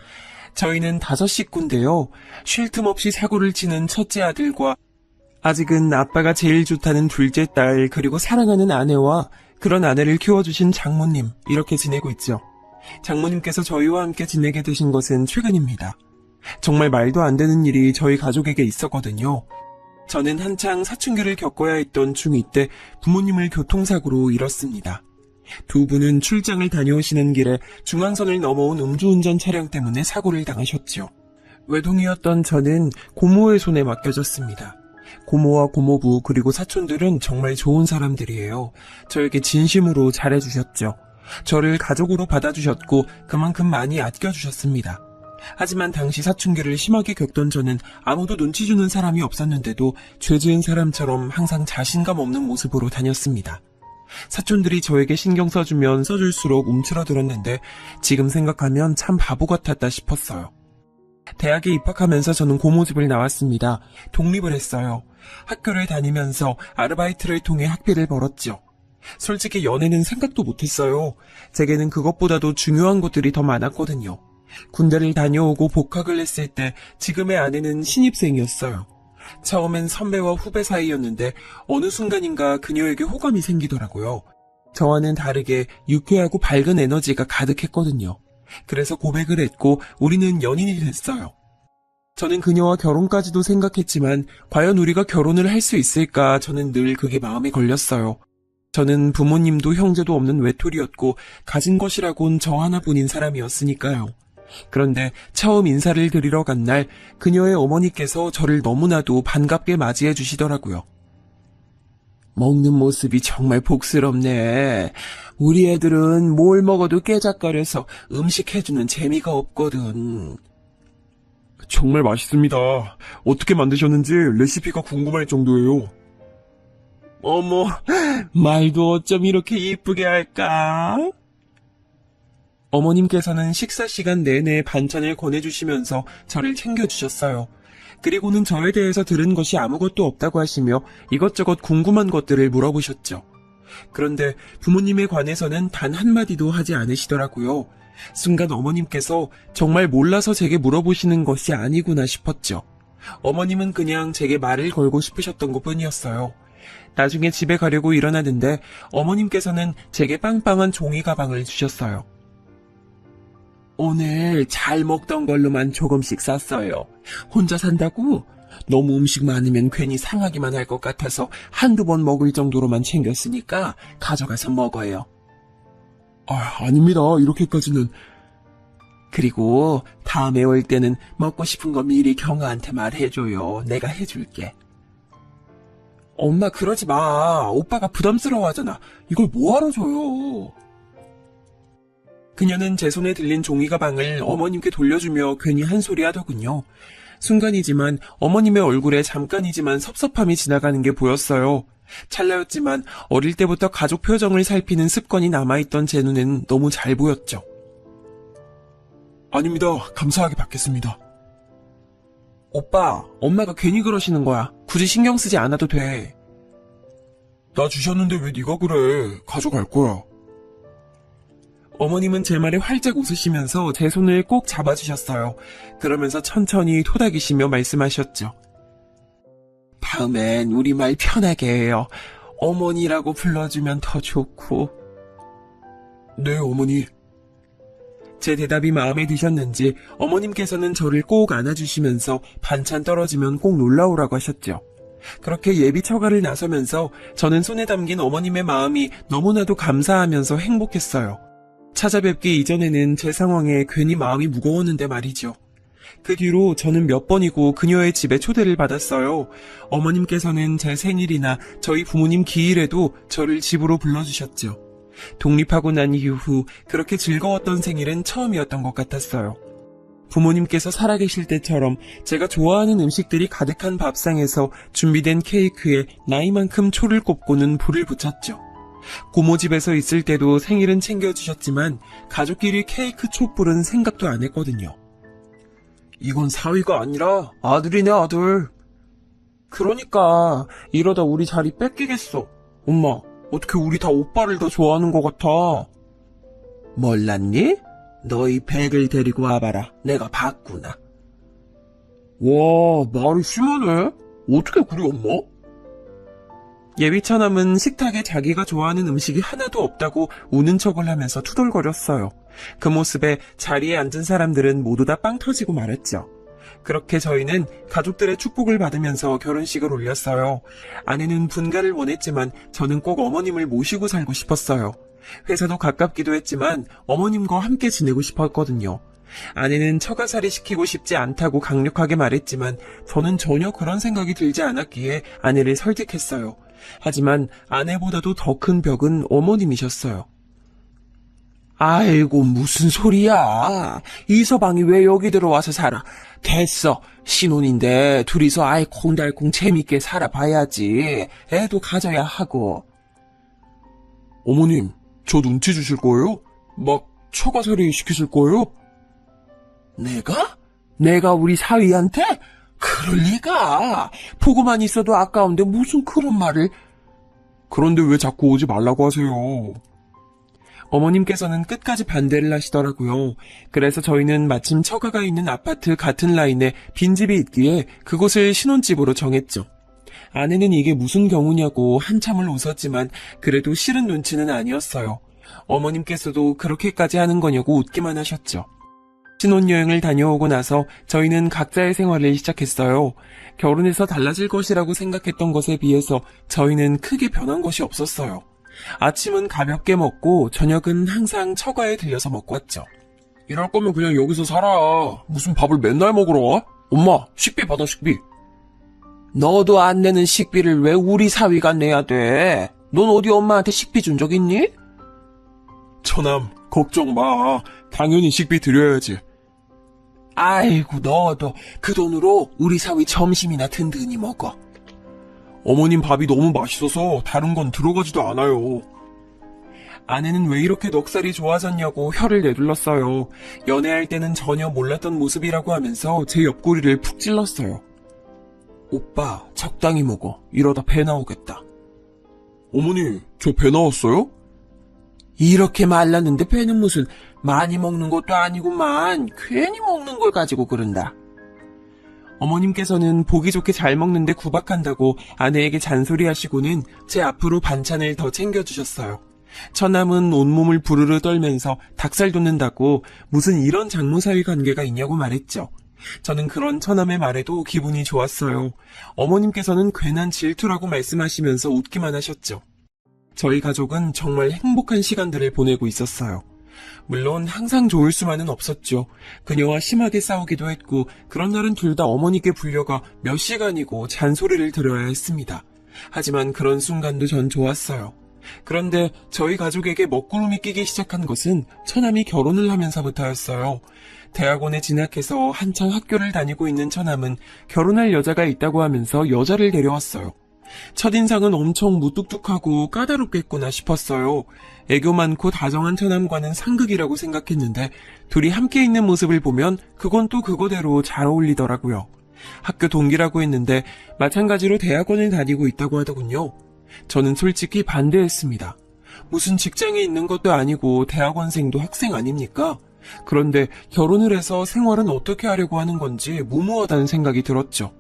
저희는 5식구인데요. 쉴 틈 없이 사고를 치는 첫째 아들과 아직은 아빠가 제일 좋다는 둘째 딸, 그리고 사랑하는 아내와 그런 아내를 키워주신 장모님, 이렇게 지내고 있죠. 장모님께서 저희와 함께 지내게 되신 것은 최근입니다. 정말 말도 안 되는 일이 저희 가족에게 있었거든요. 저는 한창 사춘기를 겪어야 했던 중2 때 부모님을 교통사고로 잃었습니다. 두 분은 출장을 다녀오시는 길에 중앙선을 넘어온 음주운전 차량 때문에 사고를 당하셨죠. 외동이었던 저는 고모의 손에 맡겨졌습니다. 고모와 고모부 그리고 사촌들은 정말 좋은 사람들이에요. 저에게 진심으로 잘해주셨죠. 저를 가족으로 받아주셨고 그만큼 많이 아껴주셨습니다. 하지만 당시 사춘기를 심하게 겪던 저는 아무도 눈치 주는 사람이 없었는데도 죄 지은 사람처럼 항상 자신감 없는 모습으로 다녔습니다. 사촌들이 저에게 신경 써주면 써줄수록 움츠러들었는데 지금 생각하면 참 바보 같았다 싶었어요. 대학에 입학하면서 저는 고모집을 나왔습니다. 독립을 했어요. 학교를 다니면서 아르바이트를 통해 학비를 벌었죠. 솔직히 연애는 생각도 못했어요. 제게는 그것보다도 중요한 것들이 더 많았거든요. 군대를 다녀오고 복학을 했을 때 지금의 아내는 신입생이었어요. 처음엔 선배와 후배 사이였는데 어느 순간인가 그녀에게 호감이 생기더라고요. 저와는 다르게 유쾌하고 밝은 에너지가 가득했거든요. 그래서 고백을 했고 우리는 연인이 됐어요. 저는 그녀와 결혼까지도 생각했지만 과연 우리가 결혼을 할 수 있을까 저는 늘 그게 마음에 걸렸어요. 저는 부모님도 형제도 없는 외톨이였고 가진 것이라곤 저 하나뿐인 사람이었으니까요. 그런데 처음 인사를 드리러 간 날 그녀의 어머니께서 저를 너무나도 반갑게 맞이해 주시더라고요. 먹는 모습이 정말 복스럽네. 우리 애들은 뭘 먹어도 깨작거려서 음식 해주는 재미가 없거든. 정말 맛있습니다. 어떻게 만드셨는지 레시피가 궁금할 정도예요. 어머, 말도 어쩜 이렇게 이쁘게 할까? 어머님께서는 식사 시간 내내 반찬을 권해주시면서 저를 챙겨주셨어요. 그리고는 저에 대해서 들은 것이 아무것도 없다고 하시며 이것저것 궁금한 것들을 물어보셨죠. 그런데 부모님에 관해서는 단 한마디도 하지 않으시더라고요. 순간 어머님께서 정말 몰라서 제게 물어보시는 것이 아니구나 싶었죠. 어머님은 그냥 제게 말을 걸고 싶으셨던 것뿐이었어요. 나중에 집에 가려고 일어나는데 어머님께서는 제게 빵빵한 종이 가방을 주셨어요. 오늘 잘 먹던 걸로만 조금씩 쌌어요. 혼자 산다고? 너무 음식 많으면 괜히 상하기만 할 것 같아서 한두 번 먹을 정도로만 챙겼으니까 가져가서 먹어요. 아닙니다. 이렇게까지는. 그리고 다음에 올 때는 먹고 싶은 거 미리 경아한테 말해줘요. 내가 해줄게. 엄마 그러지 마. 오빠가 부담스러워하잖아. 이걸 뭐하러 줘요. 그녀는 제 손에 들린 종이 가방을 어머님께 돌려주며 괜히 한 소리 하더군요. 순간이지만 어머님의 얼굴에 잠깐이지만 섭섭함이 지나가는 게 보였어요. 찰나였지만 어릴 때부터 가족 표정을 살피는 습관이 남아있던 제 눈엔 너무 잘 보였죠. 아닙니다. 감사하게 받겠습니다. 오빠, 엄마가 괜히 그러시는 거야. 굳이 신경 쓰지 않아도 돼. 나 주셨는데 왜 네가 그래. 가져갈 거야. 어머님은 제 말에 활짝 웃으시면서 제 손을 꼭 잡아주셨어요. 그러면서 천천히 토닥이시며 말씀하셨죠. 다음엔 우리말 편하게 해요. 어머니라고 불러주면 더 좋고. 네, 어머니. 제 대답이 마음에 드셨는지 어머님께서는 저를 꼭 안아주시면서 반찬 떨어지면 꼭 놀라오라고 하셨죠. 그렇게 예비 처가를 나서면서 저는 손에 담긴 어머님의 마음이 너무나도 감사하면서 행복했어요. 찾아뵙기 이전에는 제 상황에 괜히 마음이 무거웠는데 말이죠. 그 뒤로 저는 몇 번이고 그녀의 집에 초대를 받았어요. 어머님께서는 제 생일이나 저희 부모님 기일에도 저를 집으로 불러주셨죠. 독립하고 난 이후 그렇게 즐거웠던 생일은 처음이었던 것 같았어요. 부모님께서 살아계실 때처럼 제가 좋아하는 음식들이 가득한 밥상에서 준비된 케이크에 나이만큼 초를 꼽고는 불을 붙였죠. 고모 집에서 있을 때도 생일은 챙겨주셨지만 가족끼리 케이크 촛불은 생각도 안 했거든요. 이건 사위가 아니라 아들이네, 아들. 그러니까 이러다 우리 자리 뺏기겠어. 엄마, 어떻게 우리 다 오빠를 더 좋아하는 것 같아. 몰랐니? 너희 백을 데리고 와봐라. 내가 봤구나. 와, 말이 심하네. 어떻게 그래, 엄마? 예비처남은 식탁에 자기가 좋아하는 음식이 하나도 없다고 우는 척을 하면서 투덜거렸어요. 그 모습에 자리에 앉은 사람들은 모두 다 빵 터지고 말았죠. 그렇게 저희는 가족들의 축복을 받으면서 결혼식을 올렸어요. 아내는 분가를 원했지만 저는 꼭 어머님을 모시고 살고 싶었어요. 회사도 가깝기도 했지만 어머님과 함께 지내고 싶었거든요. 아내는 처가살이 시키고 싶지 않다고 강력하게 말했지만 저는 전혀 그런 생각이 들지 않았기에 아내를 설득했어요. 하지만 아내보다도 더 큰 벽은 어머님이셨어요. 아이고, 무슨 소리야. 이서방이 왜 여기 들어와서 살아. 됐어. 신혼인데 둘이서 알콩달콩 재밌게 살아봐야지. 애도 가져야 하고. 어머님, 저 눈치 주실 거예요? 막 처가살이 시키실 거예요? 내가 우리 사위한테? 그럴 리가. 보고만 있어도 아까운데 무슨 그런 말을. 그런데 왜 자꾸 오지 말라고 하세요? 어머님께서는 끝까지 반대를 하시더라고요. 그래서 저희는 마침 처가가 있는 아파트 같은 라인에 빈집이 있기에 그곳을 신혼집으로 정했죠. 아내는 이게 무슨 경우냐고 한참을 웃었지만 그래도 싫은 눈치는 아니었어요. 어머님께서도 그렇게까지 하는 거냐고 웃기만 하셨죠. 신혼여행을 다녀오고 나서 저희는 각자의 생활을 시작했어요. 결혼해서 달라질 것이라고 생각했던 것에 비해서 저희는 크게 변한 것이 없었어요. 아침은 가볍게 먹고 저녁은 항상 처가에 들려서 먹고 왔죠. 이럴 거면 그냥 여기서 살아. 무슨 밥을 맨날 먹으러 와? 엄마, 식비 받아, 식비. 너도 안 내는 식비를 왜 우리 사위가 내야 돼? 넌 어디 엄마한테 식비 준 적 있니? 처남, 걱정 마. 당연히 식비 드려야지. 아이고, 너도 그 돈으로 우리 사위 점심이나 든든히 먹어. 어머님 밥이 너무 맛있어서 다른 건 들어가지도 않아요. 아내는 왜 이렇게 넉살이 좋아졌냐고 혀를 내둘렀어요. 연애할 때는 전혀 몰랐던 모습이라고 하면서 제 옆구리를 푹 찔렀어요. 오빠, 적당히 먹어. 이러다 배 나오겠다. 어머니, 저 배 나왔어요? 이렇게 말랐는데 배는 무슨 많이 먹는 것도 아니구만. 괜히 먹는 걸 가지고 그런다. 어머님께서는 보기 좋게 잘 먹는데 구박한다고 아내에게 잔소리하시고는 제 앞으로 반찬을 더 챙겨주셨어요. 처남은 온몸을 부르르 떨면서 닭살 돋는다고 무슨 이런 장모 사이 관계가 있냐고 말했죠. 저는 그런 처남의 말에도 기분이 좋았어요. 어머님께서는 괜한 질투라고 말씀하시면서 웃기만 하셨죠. 저희 가족은 정말 행복한 시간들을 보내고 있었어요. 물론 항상 좋을 수만은 없었죠. 그녀와 심하게 싸우기도 했고 그런 날은 둘 다 어머니께 불려가 몇 시간이고 잔소리를 들어야 했습니다. 하지만 그런 순간도 전 좋았어요. 그런데 저희 가족에게 먹구름이 끼기 시작한 것은 처남이 결혼을 하면서부터였어요. 대학원에 진학해서 한창 학교를 다니고 있는 처남은 결혼할 여자가 있다고 하면서 여자를 데려왔어요. 첫인상은 엄청 무뚝뚝하고 까다롭겠구나 싶었어요. 애교 많고 다정한 처남과는 상극이라고 생각했는데 둘이 함께 있는 모습을 보면 그건 또 그거대로 잘 어울리더라고요. 학교 동기라고 했는데 마찬가지로 대학원을 다니고 있다고 하더군요. 저는 솔직히 반대했습니다. 무슨 직장에 있는 것도 아니고 대학원생도 학생 아닙니까? 그런데 결혼을 해서 생활은 어떻게 하려고 하는 건지 무모하다는 생각이 들었죠.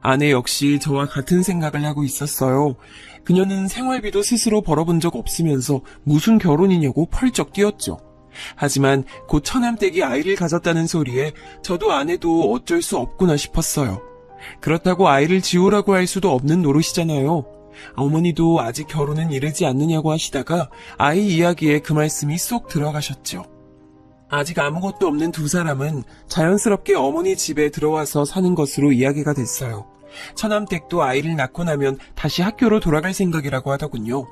아내 역시 저와 같은 생각을 하고 있었어요. 그녀는 생활비도 스스로 벌어본 적 없으면서 무슨 결혼이냐고 펄쩍 뛰었죠. 하지만 곧 처남댁이 아이를 가졌다는 소리에 저도 아내도 어쩔 수 없구나 싶었어요. 그렇다고 아이를 지우라고 할 수도 없는 노릇이잖아요. 어머니도 아직 결혼은 이르지 않느냐고 하시다가 아이 이야기에 그 말씀이 쏙 들어가셨죠. 아직 아무것도 없는 두 사람은 자연스럽게 어머니 집에 들어와서 사는 것으로 이야기가 됐어요. 처남댁도 아이를 낳고 나면 다시 학교로 돌아갈 생각이라고 하더군요.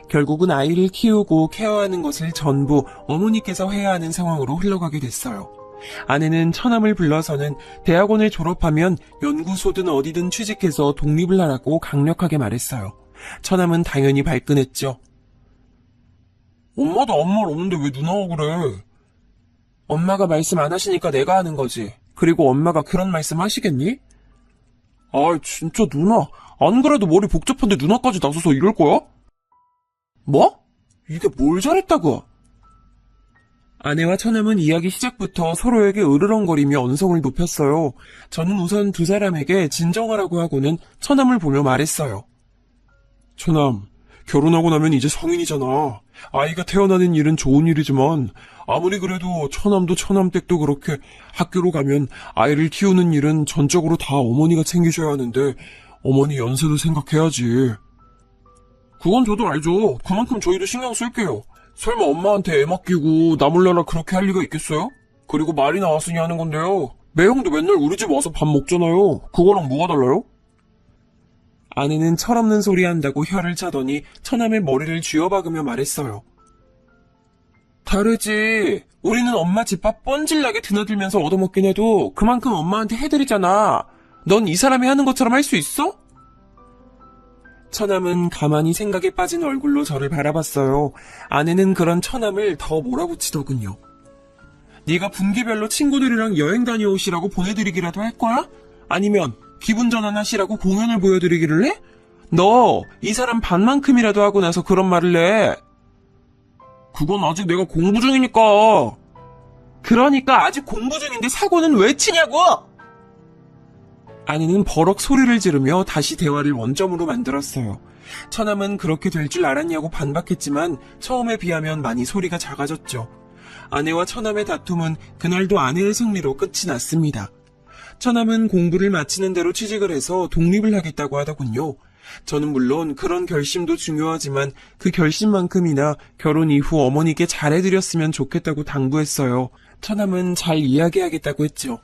결국은 아이를 키우고 케어하는 것을 전부 어머니께서 해야 하는 상황으로 흘러가게 됐어요. 아내는 처남을 불러서는 대학원을 졸업하면 연구소든 어디든 취직해서 독립을 하라고 강력하게 말했어요. 처남은 당연히 발끈했죠. 엄마도 아무 말 없는데 왜 누나가 그래? 엄마가 말씀 안 하시니까 내가 하는 거지. 그리고 엄마가 그런 말씀 하시겠니? 아, 진짜 누나. 안 그래도 머리 복잡한데 누나까지 나서서 이럴 거야? 뭐? 이게 뭘 잘했다고? 아내와 처남은 이야기 시작부터 서로에게 으르렁거리며 언성을 높였어요. 저는 우선 두 사람에게 진정하라고 하고는 처남을 보며 말했어요. 처남, 결혼하고 나면 이제 성인이잖아. 아이가 태어나는 일은 좋은 일이지만 아무리 그래도 처남도 처남댁도 그렇게 학교로 가면 아이를 키우는 일은 전적으로 다 어머니가 챙기셔야 하는데 어머니 연세도 생각해야지. 그건 저도 알죠. 그만큼 저희도 신경 쓸게요. 설마 엄마한테 애 맡기고 나 몰라라 그렇게 할 리가 있겠어요? 그리고 말이 나왔으니 하는 건데요. 매형도 맨날 우리 집 와서 밥 먹잖아요. 그거랑 뭐가 달라요? 아내는 철없는 소리 한다고 혀를 차더니 처남의 머리를 쥐어박으며 말했어요. 다르지. 우리는 엄마 집밥 뻔질나게 드나들면서 얻어먹긴 해도 그만큼 엄마한테 해드리잖아. 넌 이 사람이 하는 것처럼 할 수 있어? 처남은 가만히 생각에 빠진 얼굴로 저를 바라봤어요. 아내는 그런 처남을 더 몰아붙이더군요. 네가 분기별로 친구들이랑 여행 다녀오시라고 보내드리기라도 할 거야? 아니면 기분 전환하시라고 공연을 보여드리기를 해? 너 이 사람 반만큼이라도 하고 나서 그런 말을 해. 그건 아직 내가 공부 중이니까. 그러니까 아직 공부 중인데 사고는 왜 치냐고! 아내는 버럭 소리를 지르며 다시 대화를 원점으로 만들었어요. 처남은 그렇게 될 줄 알았냐고 반박했지만 처음에 비하면 많이 소리가 작아졌죠. 아내와 처남의 다툼은 그날도 아내의 승리로 끝이 났습니다. 처남은 공부를 마치는 대로 취직을 해서 독립을 하겠다고 하더군요. 저는 물론 그런 결심도 중요하지만 그 결심만큼이나 결혼 이후 어머니께 잘해드렸으면 좋겠다고 당부했어요. 처남은 잘 이야기하겠다고 했죠.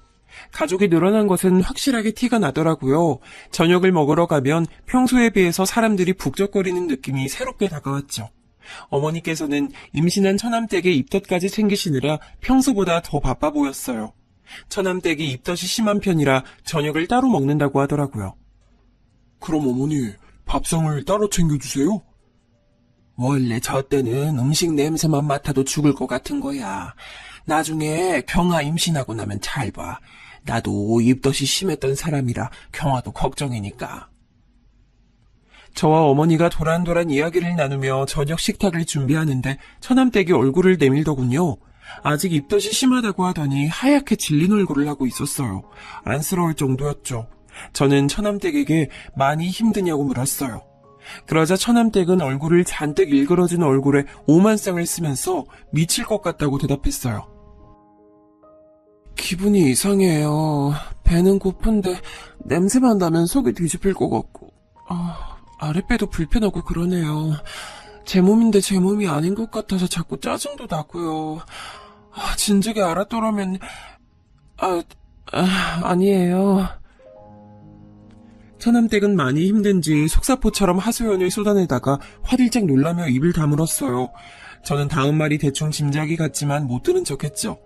가족이 늘어난 것은 확실하게 티가 나더라고요. 저녁을 먹으러 가면 평소에 비해서 사람들이 북적거리는 느낌이 새롭게 다가왔죠. 어머니께서는 임신한 처남댁의 입덧까지 챙기시느라 평소보다 더 바빠 보였어요. 처남댁이 입덧이 심한 편이라 저녁을 따로 먹는다고 하더라고요. 그럼 어머니, 밥상을 따로 챙겨주세요? 원래 저 때는 음식 냄새만 맡아도 죽을 것 같은 거야. 나중에 경아 임신하고 나면 잘 봐. 나도 입덧이 심했던 사람이라 경화도 걱정이니까. 저와 어머니가 도란도란 이야기를 나누며 저녁 식탁을 준비하는데 처남댁이 얼굴을 내밀더군요. 아직 입덧이 심하다고 하더니 하얗게 질린 얼굴을 하고 있었어요. 안쓰러울 정도였죠. 저는 처남댁에게 많이 힘드냐고 물었어요. 그러자 처남댁은 얼굴을 잔뜩 일그러진 얼굴에 오만상을 쓰면서 미칠 것 같다고 대답했어요. 기분이 이상해요. 배는 고픈데 냄새만 나면 속이 뒤집힐 것 같고 아랫배도 불편하고 그러네요. 제 몸인데 제 몸이 아닌 것 같아서 자꾸 짜증도 나고요. 진즉에 알았더라면 아니에요. 처남댁은 많이 힘든지 속사포처럼 하소연을 쏟아내다가 화들짝 놀라며 입을 다물었어요. 저는 다음 말이 대충 짐작이 갔지만 못 들은 척했죠.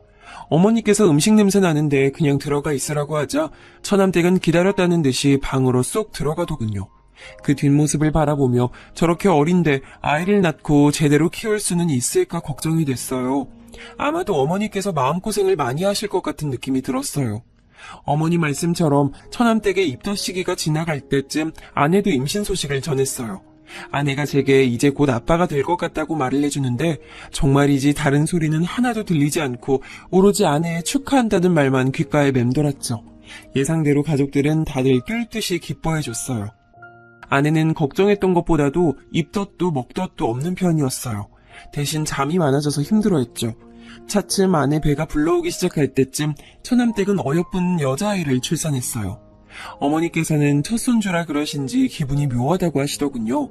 어머니께서 음식 냄새 나는데 그냥 들어가 있으라고 하자 처남댁은 기다렸다는 듯이 방으로 쏙 들어가더군요. 그 뒷모습을 바라보며 저렇게 어린데 아이를 낳고 제대로 키울 수는 있을까 걱정이 됐어요. 아마도 어머니께서 마음고생을 많이 하실 것 같은 느낌이 들었어요. 어머니 말씀처럼 처남댁의 입덧 시기가 지나갈 때쯤 아내도 임신 소식을 전했어요. 아내가 제게 이제 곧 아빠가 될 것 같다고 말을 해주는데 정말이지 다른 소리는 하나도 들리지 않고 오로지 아내의 축하한다는 말만 귓가에 맴돌았죠. 예상대로 가족들은 다들 뛸 듯이 기뻐해줬어요. 아내는 걱정했던 것보다도 입덧도 먹덧도 없는 편이었어요. 대신 잠이 많아져서 힘들어했죠. 차츰 아내 배가 불러오기 시작할 때쯤 처남댁은 어여쁜 여자아이를 출산했어요. 어머니께서는 첫 손주라 그러신지 기분이 묘하다고 하시더군요.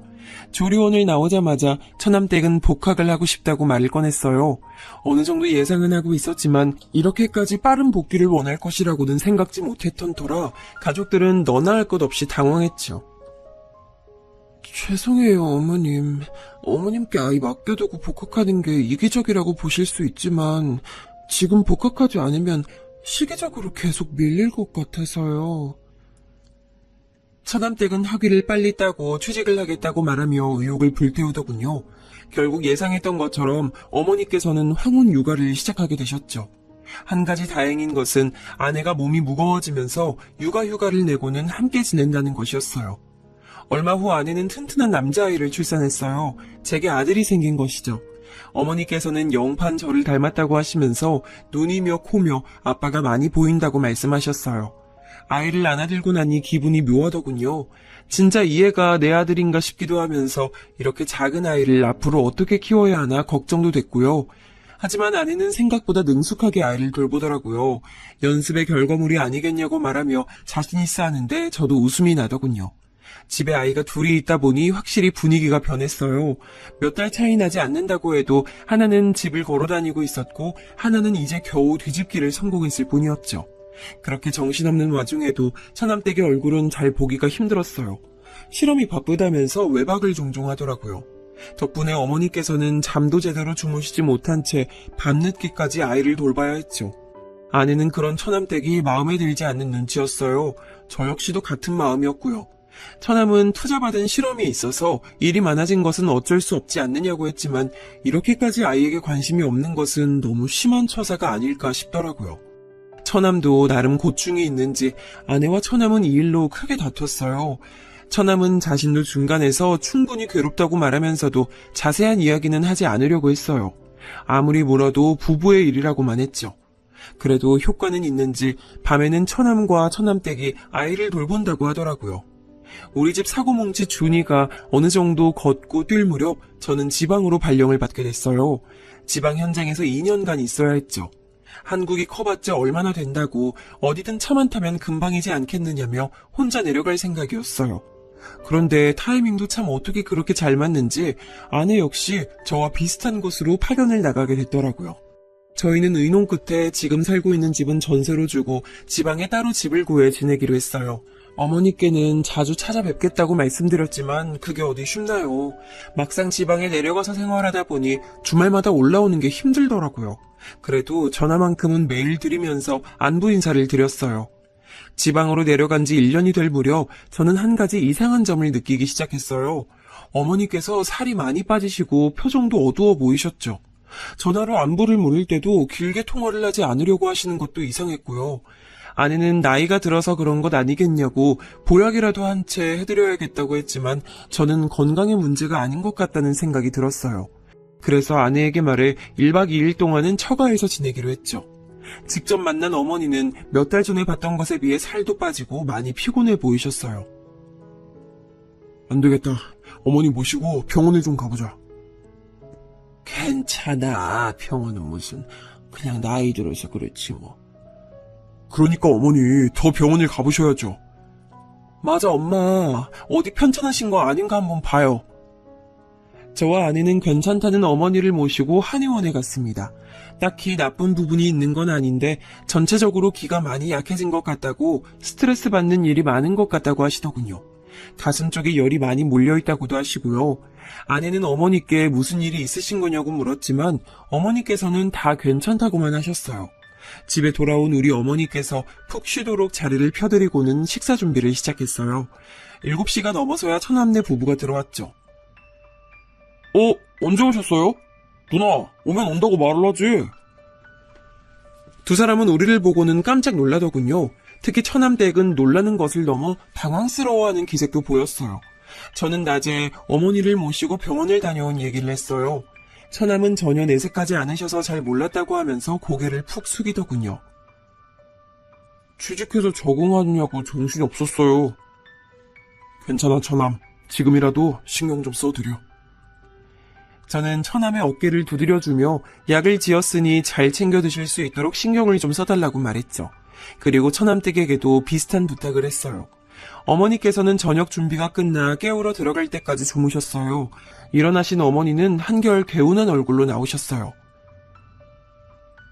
조리원을 나오자마자 처남댁은 복학을 하고 싶다고 말을 꺼냈어요. 어느 정도 예상은 하고 있었지만 이렇게까지 빠른 복귀를 원할 것이라고는 생각지 못했던 터라 가족들은 너나 할 것 없이 당황했죠. 죄송해요, 어머님. 어머님께 아이 맡겨두고 복학하는 게 이기적이라고 보실 수 있지만 지금 복학하지 않으면 시기적으로 계속 밀릴 것 같아서요. 처남댁은 학위를 빨리 따고 취직을 하겠다고 말하며 의욕을 불태우더군요. 결국 예상했던 것처럼 어머니께서는 황혼 육아를 시작하게 되셨죠. 한 가지 다행인 것은 아내가 몸이 무거워지면서 육아휴가를 내고는 함께 지낸다는 것이었어요. 얼마 후 아내는 튼튼한 남자아이를 출산했어요. 제게 아들이 생긴 것이죠. 어머니께서는 영판 저를 닮았다고 하시면서 눈이며 코며 아빠가 많이 보인다고 말씀하셨어요. 아이를 안아들고 나니 기분이 묘하더군요. 진짜 이 애가 내 아들인가 싶기도 하면서 이렇게 작은 아이를 앞으로 어떻게 키워야 하나 걱정도 됐고요. 하지만 아내는 생각보다 능숙하게 아이를 돌보더라고요. 연습의 결과물이 아니겠냐고 말하며 자신 있어 하는데 저도 웃음이 나더군요. 집에 아이가 둘이 있다 보니 확실히 분위기가 변했어요. 몇 달 차이 나지 않는다고 해도 하나는 집을 걸어 다니고 있었고 하나는 이제 겨우 뒤집기를 성공했을 뿐이었죠. 그렇게 정신없는 와중에도 처남댁의 얼굴은 잘 보기가 힘들었어요. 실험이 바쁘다면서 외박을 종종 하더라고요. 덕분에 어머니께서는 잠도 제대로 주무시지 못한 채 밤늦게까지 아이를 돌봐야 했죠. 아내는 그런 처남댁이 마음에 들지 않는 눈치였어요. 저 역시도 같은 마음이었고요. 처남은 투자받은 실험이 있어서 일이 많아진 것은 어쩔 수 없지 않느냐고 했지만 이렇게까지 아이에게 관심이 없는 것은 너무 심한 처사가 아닐까 싶더라고요. 처남도 나름 고충이 있는지 아내와 처남은 이 일로 크게 다퉜어요. 처남은 자신도 중간에서 충분히 괴롭다고 말하면서도 자세한 이야기는 하지 않으려고 했어요. 아무리 물어도 부부의 일이라고만 했죠. 그래도 효과는 있는지 밤에는 처남과 처남댁이 아이를 돌본다고 하더라고요. 우리 집 사고뭉치 준이가 어느 정도 걷고 뛸 무렵 저는 지방으로 발령을 받게 됐어요. 지방 현장에서 2년간 있어야 했죠. 한국이 커봤자 얼마나 된다고 어디든 차만 타면 금방이지 않겠느냐며 혼자 내려갈 생각이었어요. 그런데 타이밍도 참 어떻게 그렇게 잘 맞는지 아내 역시 저와 비슷한 곳으로 파견을 나가게 됐더라고요. 저희는 의논 끝에 지금 살고 있는 집은 전세로 주고 지방에 따로 집을 구해 지내기로 했어요. 어머니께는 자주 찾아뵙겠다고 말씀드렸지만 그게 어디 쉽나요. 막상 지방에 내려가서 생활하다 보니 주말마다 올라오는 게 힘들더라고요. 그래도 전화만큼은 매일 드리면서 안부 인사를 드렸어요. 지방으로 내려간 지 1년이 될 무렵 저는 한 가지 이상한 점을 느끼기 시작했어요. 어머니께서 살이 많이 빠지시고 표정도 어두워 보이셨죠. 전화로 안부를 물을 때도 길게 통화를 하지 않으려고 하시는 것도 이상했고요. 아내는 나이가 들어서 그런 것 아니겠냐고 보약이라도 한 채 해드려야겠다고 했지만 저는 건강의 문제가 아닌 것 같다는 생각이 들었어요. 그래서 아내에게 말해 1박 2일 동안은 처가에서 지내기로 했죠. 직접 만난 어머니는 몇 달 전에 봤던 것에 비해 살도 빠지고 많이 피곤해 보이셨어요. 안 되겠다. 어머니 모시고 병원에 좀 가보자. 괜찮아. 병원은 무슨. 그냥 나이 들어서 그렇지 뭐. 그러니까 어머니 더 병원을 가보셔야죠. 맞아 엄마. 어디 편찮으신 거 아닌가 한번 봐요. 저와 아내는 괜찮다는 어머니를 모시고 한의원에 갔습니다. 딱히 나쁜 부분이 있는 건 아닌데 전체적으로 기가 많이 약해진 것 같다고 스트레스 받는 일이 많은 것 같다고 하시더군요. 가슴 쪽에 열이 많이 몰려있다고도 하시고요. 아내는 어머니께 무슨 일이 있으신 거냐고 물었지만 어머니께서는 다 괜찮다고만 하셨어요. 집에 돌아온 우리 어머니께서 푹 쉬도록 자리를 펴드리고는 식사 준비를 시작했어요. 7시가 넘어서야 처남네 부부가 들어왔죠. 언제 오셨어요? 누나, 오면 온다고 말을 하지. 두 사람은 우리를 보고는 깜짝 놀라더군요. 특히 처남댁은 놀라는 것을 넘어 당황스러워하는 기색도 보였어요. 저는 낮에 어머니를 모시고 병원을 다녀온 얘기를 했어요. 처남은 전혀 내색하지 않으셔서 잘 몰랐다고 하면서 고개를 푹 숙이더군요. 취직해서 적응하느냐고 정신이 없었어요. 괜찮아 처남. 지금이라도 신경 좀 써드려. 저는 처남의 어깨를 두드려주며 약을 지었으니 잘 챙겨 드실 수 있도록 신경을 좀 써달라고 말했죠. 그리고 처남댁에게도 비슷한 부탁을 했어요. 어머니께서는 저녁 준비가 끝나 깨우러 들어갈 때까지 주무셨어요. 일어나신 어머니는 한결 개운한 얼굴로 나오셨어요.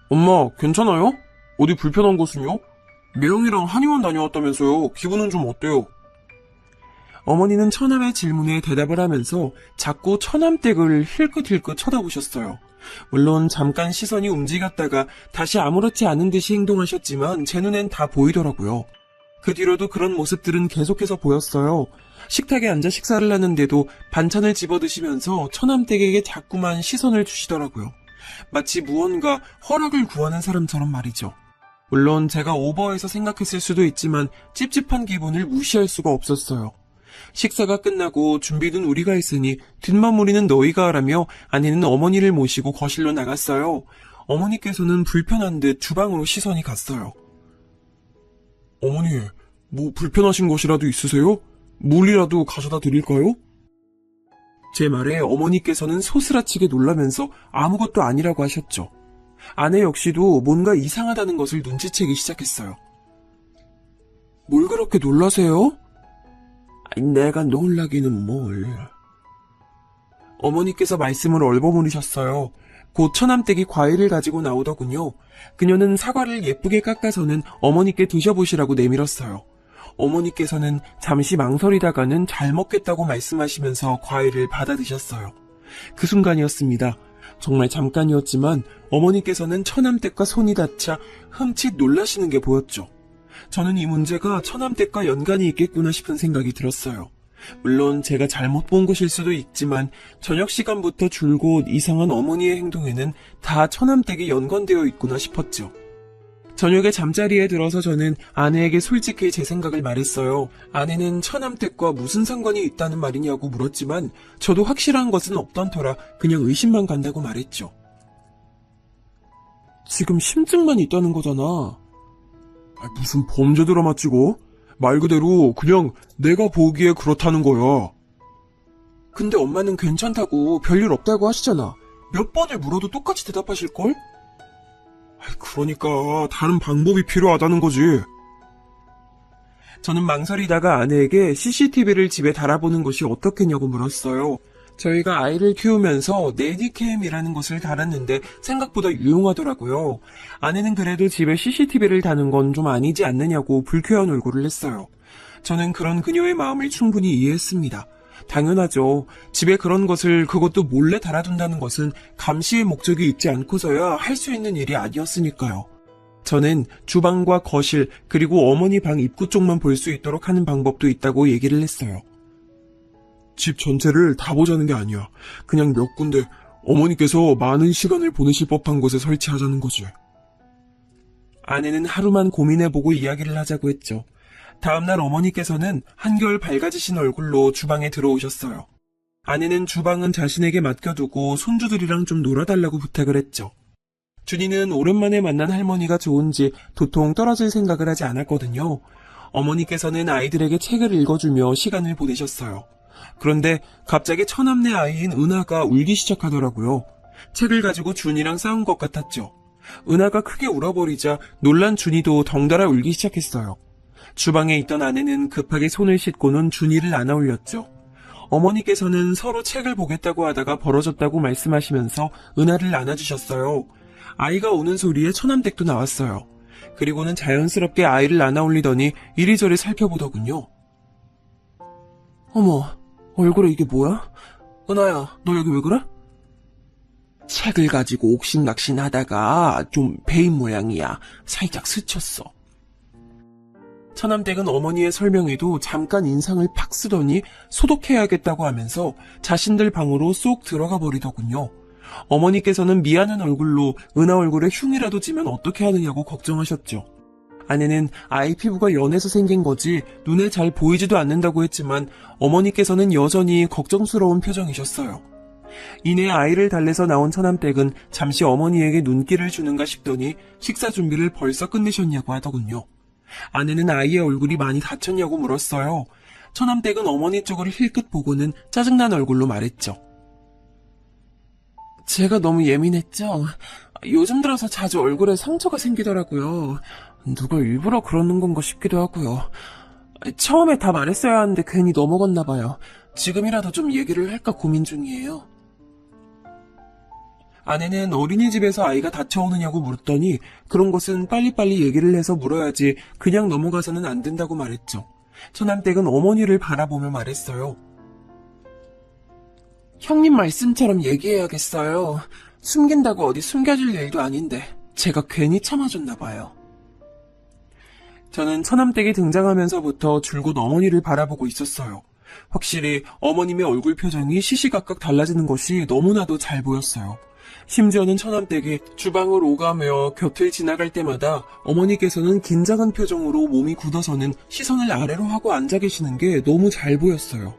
엄마, 괜찮아요? 어디 불편한 곳은요? 매형이랑 한의원 다녀왔다면서요. 기분은 좀 어때요? 어머니는 처남의 질문에 대답을 하면서 자꾸 처남댁을 힐끗힐끗 쳐다보셨어요. 물론 잠깐 시선이 움직였다가 다시 아무렇지 않은 듯이 행동하셨지만 제 눈엔 다 보이더라고요. 그 뒤로도 그런 모습들은 계속해서 보였어요. 식탁에 앉아 식사를 하는데도 반찬을 집어 드시면서 처남댁에게 자꾸만 시선을 주시더라고요. 마치 무언가 허락을 구하는 사람처럼 말이죠. 물론 제가 오버해서 생각했을 수도 있지만 찝찝한 기분을 무시할 수가 없었어요. 식사가 끝나고 준비는 우리가 했으니 뒷마무리는 너희가 하라며 아내는 어머니를 모시고 거실로 나갔어요. 어머니께서는 불편한 듯 주방으로 시선이 갔어요. 어머니, 뭐 불편하신 것이라도 있으세요? 물이라도 가져다 드릴까요? 제 말에 어머니께서는 소스라치게 놀라면서 아무것도 아니라고 하셨죠. 아내 역시도 뭔가 이상하다는 것을 눈치채기 시작했어요. 뭘 그렇게 놀라세요? 내가 놀라기는 뭘. 어머니께서 말씀을 얼버무리셨어요. 곧 처남댁이 과일을 가지고 나오더군요. 그녀는 사과를 예쁘게 깎아서는 어머니께 드셔보시라고 내밀었어요. 어머니께서는 잠시 망설이다가는 잘 먹겠다고 말씀하시면서 과일을 받아 드셨어요. 그 순간이었습니다. 정말 잠깐이었지만 어머니께서는 처남댁과 손이 닿자 흠칫 놀라시는 게 보였죠. 저는 이 문제가 처남댁과 연관이 있겠구나 싶은 생각이 들었어요. 물론 제가 잘못 본 것일 수도 있지만 저녁 시간부터 줄곧 이상한 어머니의 행동에는 다 처남댁이 연관되어 있구나 싶었죠. 저녁에 잠자리에 들어서 저는 아내에게 솔직히 제 생각을 말했어요. 아내는 처남댁과 무슨 상관이 있다는 말이냐고 물었지만 저도 확실한 것은 없던 터라 그냥 의심만 간다고 말했죠. 지금 심증만 있다는 거잖아. 무슨 범죄 드라마 찍어? 말 그대로 그냥 내가 보기에 그렇다는 거야. 근데 엄마는 괜찮다고 별일 없다고 하시잖아. 몇 번을 물어도 똑같이 대답하실걸? 그러니까 다른 방법이 필요하다는 거지. 저는 망설이다가 아내에게 CCTV를 집에 달아보는 것이 어떻겠냐고 물었어요. 저희가 아이를 키우면서 네디캠이라는 것을 달았는데 생각보다 유용하더라고요. 아내는 그래도 집에 CCTV를 다는 건 좀 아니지 않느냐고 불쾌한 얼굴을 했어요. 저는 그런 그녀의 마음을 충분히 이해했습니다. 당연하죠. 집에 그런 것을 그것도 몰래 달아둔다는 것은 감시의 목적이 있지 않고서야 할 수 있는 일이 아니었으니까요. 저는 주방과 거실 그리고 어머니 방 입구 쪽만 볼 수 있도록 하는 방법도 있다고 얘기를 했어요. 집 전체를 다 보자는 게 아니야. 그냥 몇 군데 어머니께서 많은 시간을 보내실 법한 곳에 설치하자는 거지. 아내는 하루만 고민해보고 이야기를 하자고 했죠. 다음날 어머니께서는 한결 밝아지신 얼굴로 주방에 들어오셨어요. 아내는 주방은 자신에게 맡겨두고 손주들이랑 좀 놀아달라고 부탁을 했죠. 준이는 오랜만에 만난 할머니가 좋은지 도통 떨어질 생각을 하지 않았거든요. 어머니께서는 아이들에게 책을 읽어주며 시간을 보내셨어요. 그런데 갑자기 처남네 아이인 은하가 울기 시작하더라고요. 책을 가지고 준이랑 싸운 것 같았죠. 은하가 크게 울어버리자 놀란 준이도 덩달아 울기 시작했어요. 주방에 있던 아내는 급하게 손을 씻고는 준이를 안아 올렸죠. 어머니께서는 서로 책을 보겠다고 하다가 벌어졌다고 말씀하시면서 은하를 안아주셨어요. 아이가 우는 소리에 처남댁도 나왔어요. 그리고는 자연스럽게 아이를 안아 올리더니 이리저리 살펴보더군요. 어머, 얼굴에 이게 뭐야? 은하야, 너 여기 왜 그래? 책을 가지고 옥신각신하다가 좀 베인 모양이야. 살짝 스쳤어. 처남댁은 어머니의 설명에도 잠깐 인상을 팍 쓰더니 소독해야겠다고 하면서 자신들 방으로 쏙 들어가 버리더군요. 어머니께서는 미안한 얼굴로 은하 얼굴에 흉이라도 찌면 어떻게 하느냐고 걱정하셨죠. 아내는 아이 피부가 연해서 생긴 거지 눈에 잘 보이지도 않는다고 했지만 어머니께서는 여전히 걱정스러운 표정이셨어요. 이내 아이를 달래서 나온 처남댁은 잠시 어머니에게 눈길을 주는가 싶더니 식사 준비를 벌써 끝내셨냐고 하더군요. 아내는 아이의 얼굴이 많이 다쳤냐고 물었어요. 처남댁은 어머니 쪽을 힐끗 보고는 짜증난 얼굴로 말했죠. 제가 너무 예민했죠? 요즘 들어서 자주 얼굴에 상처가 생기더라고요. 누가 일부러 그러는 건가 싶기도 하고요. 처음에 다 말했어야 하는데 괜히 넘어갔나 봐요. 지금이라도 좀 얘기를 할까 고민 중이에요. 아내는 어린이집에서 아이가 다쳐오느냐고 물었더니 그런 것은 빨리빨리 얘기를 해서 물어야지 그냥 넘어가서는 안 된다고 말했죠. 처남댁은 어머니를 바라보며 말했어요. 형님 말씀처럼 얘기해야겠어요. 숨긴다고 어디 숨겨질 일도 아닌데 제가 괜히 참아줬나 봐요. 저는 처남댁이 등장하면서부터 줄곧 어머니를 바라보고 있었어요. 확실히 어머님의 얼굴 표정이 시시각각 달라지는 것이 너무나도 잘 보였어요. 심지어는 처남댁이 주방을 오가며 곁을 지나갈 때마다 어머니께서는 긴장한 표정으로 몸이 굳어서는 시선을 아래로 하고 앉아 계시는 게 너무 잘 보였어요.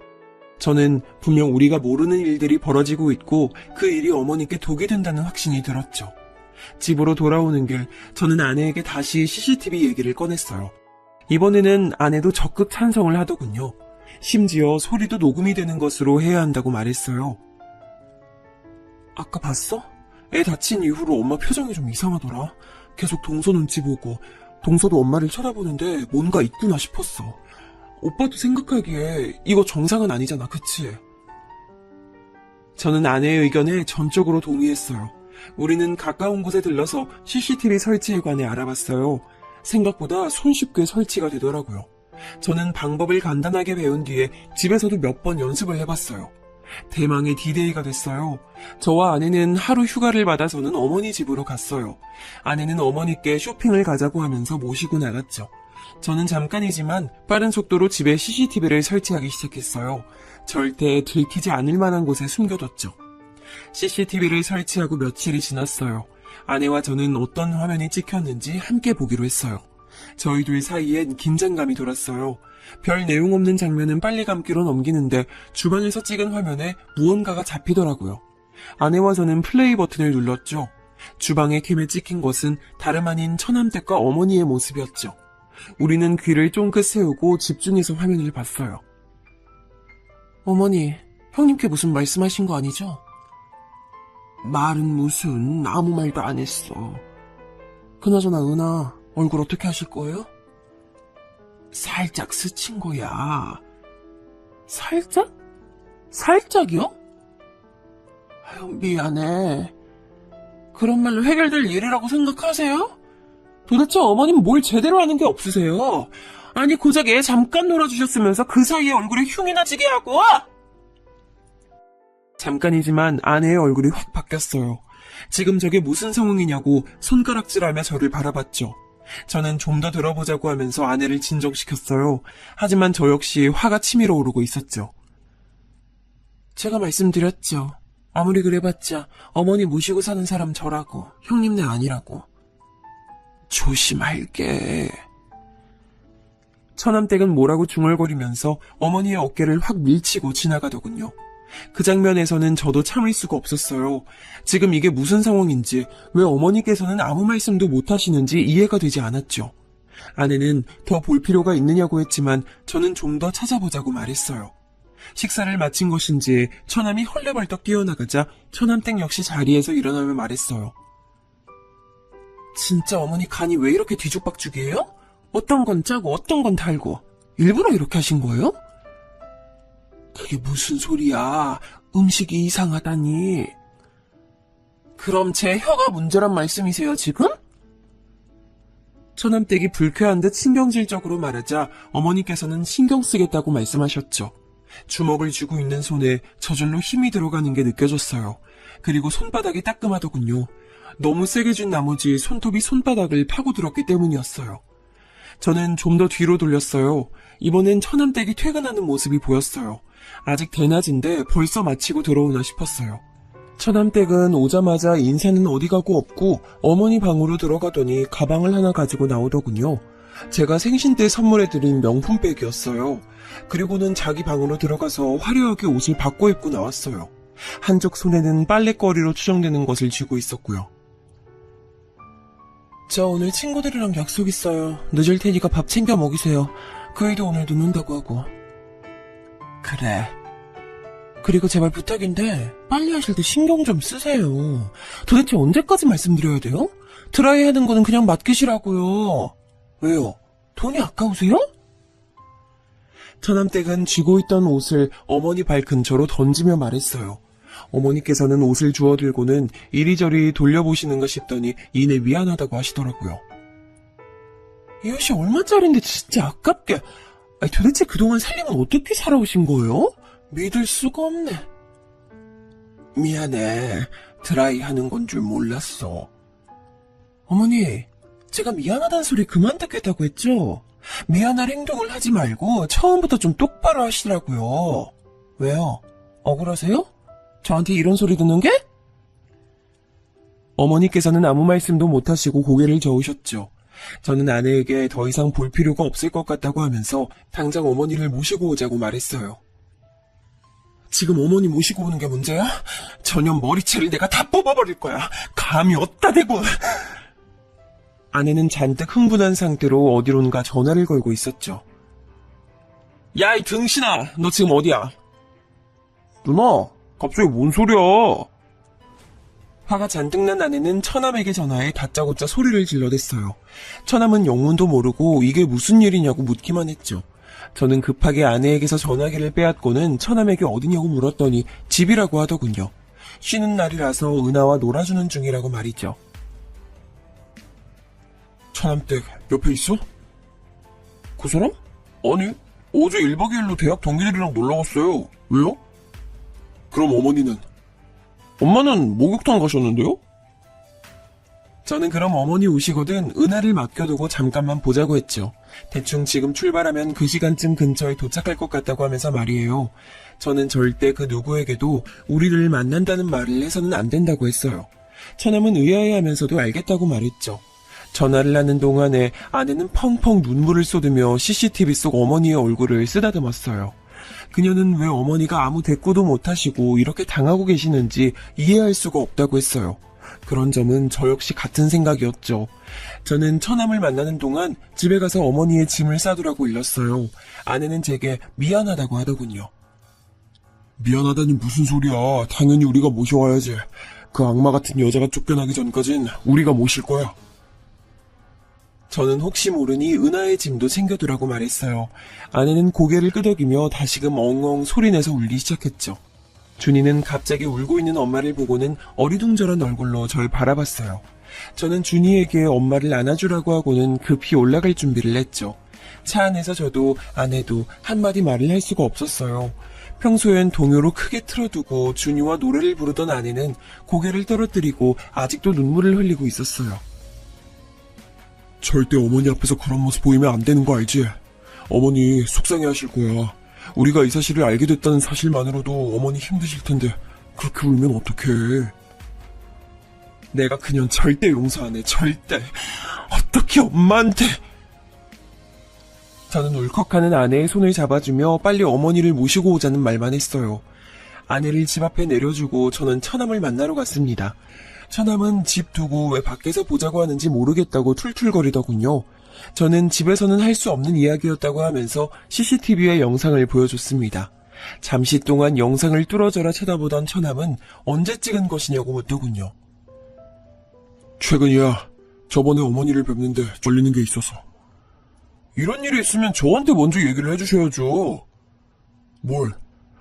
저는 분명 우리가 모르는 일들이 벌어지고 있고 그 일이 어머니께 독이 된다는 확신이 들었죠. 집으로 돌아오는 길 저는 아내에게 다시 CCTV 얘기를 꺼냈어요. 이번에는 아내도 적극 찬성을 하더군요. 심지어 소리도 녹음이 되는 것으로 해야 한다고 말했어요. 아까 봤어? 애 다친 이후로 엄마 표정이 좀 이상하더라. 계속 동서 눈치 보고 동서도 엄마를 쳐다보는데 뭔가 있구나 싶었어. 오빠도 생각하기에 이거 정상은 아니잖아, 그치? 저는 아내의 의견에 전적으로 동의했어요. 우리는 가까운 곳에 들러서 CCTV 설치에 관해 알아봤어요. 생각보다 손쉽게 설치가 되더라고요. 저는 방법을 간단하게 배운 뒤에 집에서도 몇 번 연습을 해봤어요. 대망의 D-Day가 됐어요. 저와 아내는 하루 휴가를 받아서는 어머니 집으로 갔어요. 아내는 어머니께 쇼핑을 가자고 하면서 모시고 나갔죠. 저는 잠깐이지만 빠른 속도로 집에 CCTV를 설치하기 시작했어요. 절대 들키지 않을 만한 곳에 숨겨뒀죠. CCTV를 설치하고 며칠이 지났어요. 아내와 저는 어떤 화면이 찍혔는지 함께 보기로 했어요. 저희 둘 사이엔 긴장감이 돌았어요. 별 내용 없는 장면은 빨리 감기로 넘기는데 주방에서 찍은 화면에 무언가가 잡히더라고요. 아내와 저는 플레이 버튼을 눌렀죠. 주방의 캠에 찍힌 것은 다름 아닌 처남댁과 어머니의 모습이었죠. 우리는 귀를 쫑긋 세우고 집중해서 화면을 봤어요. 어머니, 형님께 무슨 말씀하신 거 아니죠? 말은 무슨, 아무 말도 안 했어. 그나저나 은하, 얼굴 어떻게 하실 거예요? 살짝 스친 거야. 살짝? 살짝이요? 아유, 미안해. 그런 말로 해결될 일이라고 생각하세요? 도대체 어머님 뭘 제대로 하는 게 없으세요? 아니 고작 애 잠깐 놀아주셨으면서 그 사이에 얼굴에 흉이나 지게 하고! 잠깐이지만 아내의 얼굴이 확 바뀌었어요. 지금 저게 무슨 상황이냐고 손가락질하며 저를 바라봤죠. 저는 좀 더 들어보자고 하면서 아내를 진정시켰어요. 하지만 저 역시 화가 치밀어 오르고 있었죠. 제가 말씀드렸죠. 아무리 그래봤자 어머니 모시고 사는 사람 저라고, 형님네 아니라고. 조심할게. 처남댁은 뭐라고 중얼거리면서 어머니의 어깨를 확 밀치고 지나가더군요. 그 장면에서는 저도 참을 수가 없었어요. 지금 이게 무슨 상황인지, 왜 어머니께서는 아무 말씀도 못 하시는지 이해가 되지 않았죠. 아내는 더 볼 필요가 있느냐고 했지만 저는 좀 더 찾아보자고 말했어요. 식사를 마친 것인지 처남이 헐레벌떡 뛰어나가자 처남댁 역시 자리에서 일어나며 말했어요. 진짜 어머니 간이 왜 이렇게 뒤죽박죽이에요? 어떤 건 짜고 어떤 건 달고 일부러 이렇게 하신 거예요? 그게 무슨 소리야. 음식이 이상하다니. 그럼 제 혀가 문제란 말씀이세요, 지금? 처남댁이 불쾌한 듯 신경질적으로 말하자 어머니께서는 신경 쓰겠다고 말씀하셨죠. 주먹을 쥐고 있는 손에 저절로 힘이 들어가는 게 느껴졌어요. 그리고 손바닥이 따끔하더군요. 너무 세게 쥔 나머지 손톱이 손바닥을 파고들었기 때문이었어요. 저는 좀 더 뒤로 돌렸어요. 이번엔 처남댁이 퇴근하는 모습이 보였어요. 아직 대낮인데 벌써 마치고 들어오나 싶었어요. 처남댁은 오자마자 인사는 어디 가고 없고 어머니 방으로 들어가더니 가방을 하나 가지고 나오더군요. 제가 생신 때 선물해드린 명품백이었어요. 그리고는 자기 방으로 들어가서 화려하게 옷을 바꿔 입고 나왔어요. 한쪽 손에는 빨래거리로 추정되는 것을 쥐고 있었고요. 저 오늘 친구들이랑 약속 있어요. 늦을 테니까 밥 챙겨 먹이세요. 그 애도 오늘 늦는다고 하고. 그래. 그리고 제발 부탁인데 빨리 하실 때 신경 좀 쓰세요. 도대체 언제까지 말씀드려야 돼요? 드라이 하는 거는 그냥 맡기시라고요. 왜요? 돈이 아까우세요? 처남댁은 쥐고 있던 옷을 어머니 발 근처로 던지며 말했어요. 어머니께서는 옷을 주워들고는 이리저리 돌려보시는가 싶더니 이내 미안하다고 하시더라고요. 이 옷이 얼마짜린데 진짜 아깝게. 아니, 도대체 그동안 살림은 어떻게 살아오신 거예요? 믿을 수가 없네. 미안해. 드라이 하는 건 줄 몰랐어. 어머니, 제가 미안하다는 소리 그만 듣겠다고 했죠? 미안할 행동을 하지 말고 처음부터 좀 똑바로 하시라고요. 왜요? 억울하세요? 저한테 이런 소리 듣는 게? 어머니께서는 아무 말씀도 못하시고 고개를 저으셨죠. 저는 아내에게 더 이상 볼 필요가 없을 것 같다고 하면서 당장 어머니를 모시고 오자고 말했어요. 지금 어머니 모시고 오는 게 문제야? 전혀 머리채를 내가 다 뽑아버릴 거야. 감이 어디다 대고. 아내는 잔뜩 흥분한 상태로 어디론가 전화를 걸고 있었죠. 야, 이 등신아, 너 지금 어디야? 누나, 갑자기 뭔 소리야? 화가 잔뜩 난 아내는 처남에게 전화해 다짜고짜 소리를 질러댔어요. 처남은 영문도 모르고 이게 무슨 일이냐고 묻기만 했죠. 저는 급하게 아내에게서 전화기를 빼앗고는 처남에게 어디냐고 물었더니 집이라고 하더군요. 쉬는 날이라서 은하와 놀아주는 중이라고 말이죠. 처남댁 옆에 있어? 그 사람? 아니, 어제 1박 2일로 대학 동기들이랑 놀러 갔어요. 왜요? 그럼 어머니는? 엄마는 목욕탕 가셨는데요? 저는 그럼 어머니 오시거든 은하를 맡겨두고 잠깐만 보자고 했죠. 대충 지금 출발하면 그 시간쯤 근처에 도착할 것 같다고 하면서 말이에요. 저는 절대 그 누구에게도 우리를 만난다는 말을 해서는 안 된다고 했어요. 처남은 의아해하면서도 알겠다고 말했죠. 전화를 하는 동안에 아내는 펑펑 눈물을 쏟으며 CCTV 속 어머니의 얼굴을 쓰다듬었어요. 그녀는 왜 어머니가 아무 대꾸도 못하시고 이렇게 당하고 계시는지 이해할 수가 없다고 했어요. 그런 점은 저 역시 같은 생각이었죠. 저는 처남을 만나는 동안 집에 가서 어머니의 짐을 싸두라고 일렀어요. 아내는 제게 미안하다고 하더군요. 미안하다니 무슨 소리야. 당연히 우리가 모셔와야지. 그 악마 같은 여자가 쫓겨나기 전까진 우리가 모실 거야. 저는 혹시 모르니 은하의 짐도 챙겨두라고 말했어요. 아내는 고개를 끄덕이며 다시금 엉엉 소리내서 울기 시작했죠. 준이는 갑자기 울고 있는 엄마를 보고는 어리둥절한 얼굴로 절 바라봤어요. 저는 준이에게 엄마를 안아주라고 하고는 급히 올라갈 준비를 했죠. 차 안에서 저도 아내도 한마디 말을 할 수가 없었어요. 평소엔 동요로 크게 틀어두고 준이와 노래를 부르던 아내는 고개를 떨어뜨리고 아직도 눈물을 흘리고 있었어요. 절대 어머니 앞에서 그런 모습 보이면 안 되는 거 알지? 어머니 속상해하실 거야. 우리가 이 사실을 알게 됐다는 사실만으로도 어머니 힘드실 텐데 그렇게 울면 어떡해. 내가 그년 절대 용서 안 해. 절대. 어떻게 엄마한테... 저는 울컥하는 아내의 손을 잡아주며 빨리 어머니를 모시고 오자는 말만 했어요. 아내를 집 앞에 내려주고 저는 처남을 만나러 갔습니다. 처남은 집 두고 왜 밖에서 보자고 하는지 모르겠다고 툴툴거리더군요. 저는 집에서는 할 수 없는 이야기였다고 하면서 CCTV의 영상을 보여줬습니다. 잠시 동안 영상을 뚫어져라 쳐다보던 처남은 언제 찍은 것이냐고 묻더군요. 최근이야. 저번에 어머니를 뵙는데 걸리는 게 있어서. 이런 일이 있으면 저한테 먼저 얘기를 해주셔야죠. 뭘?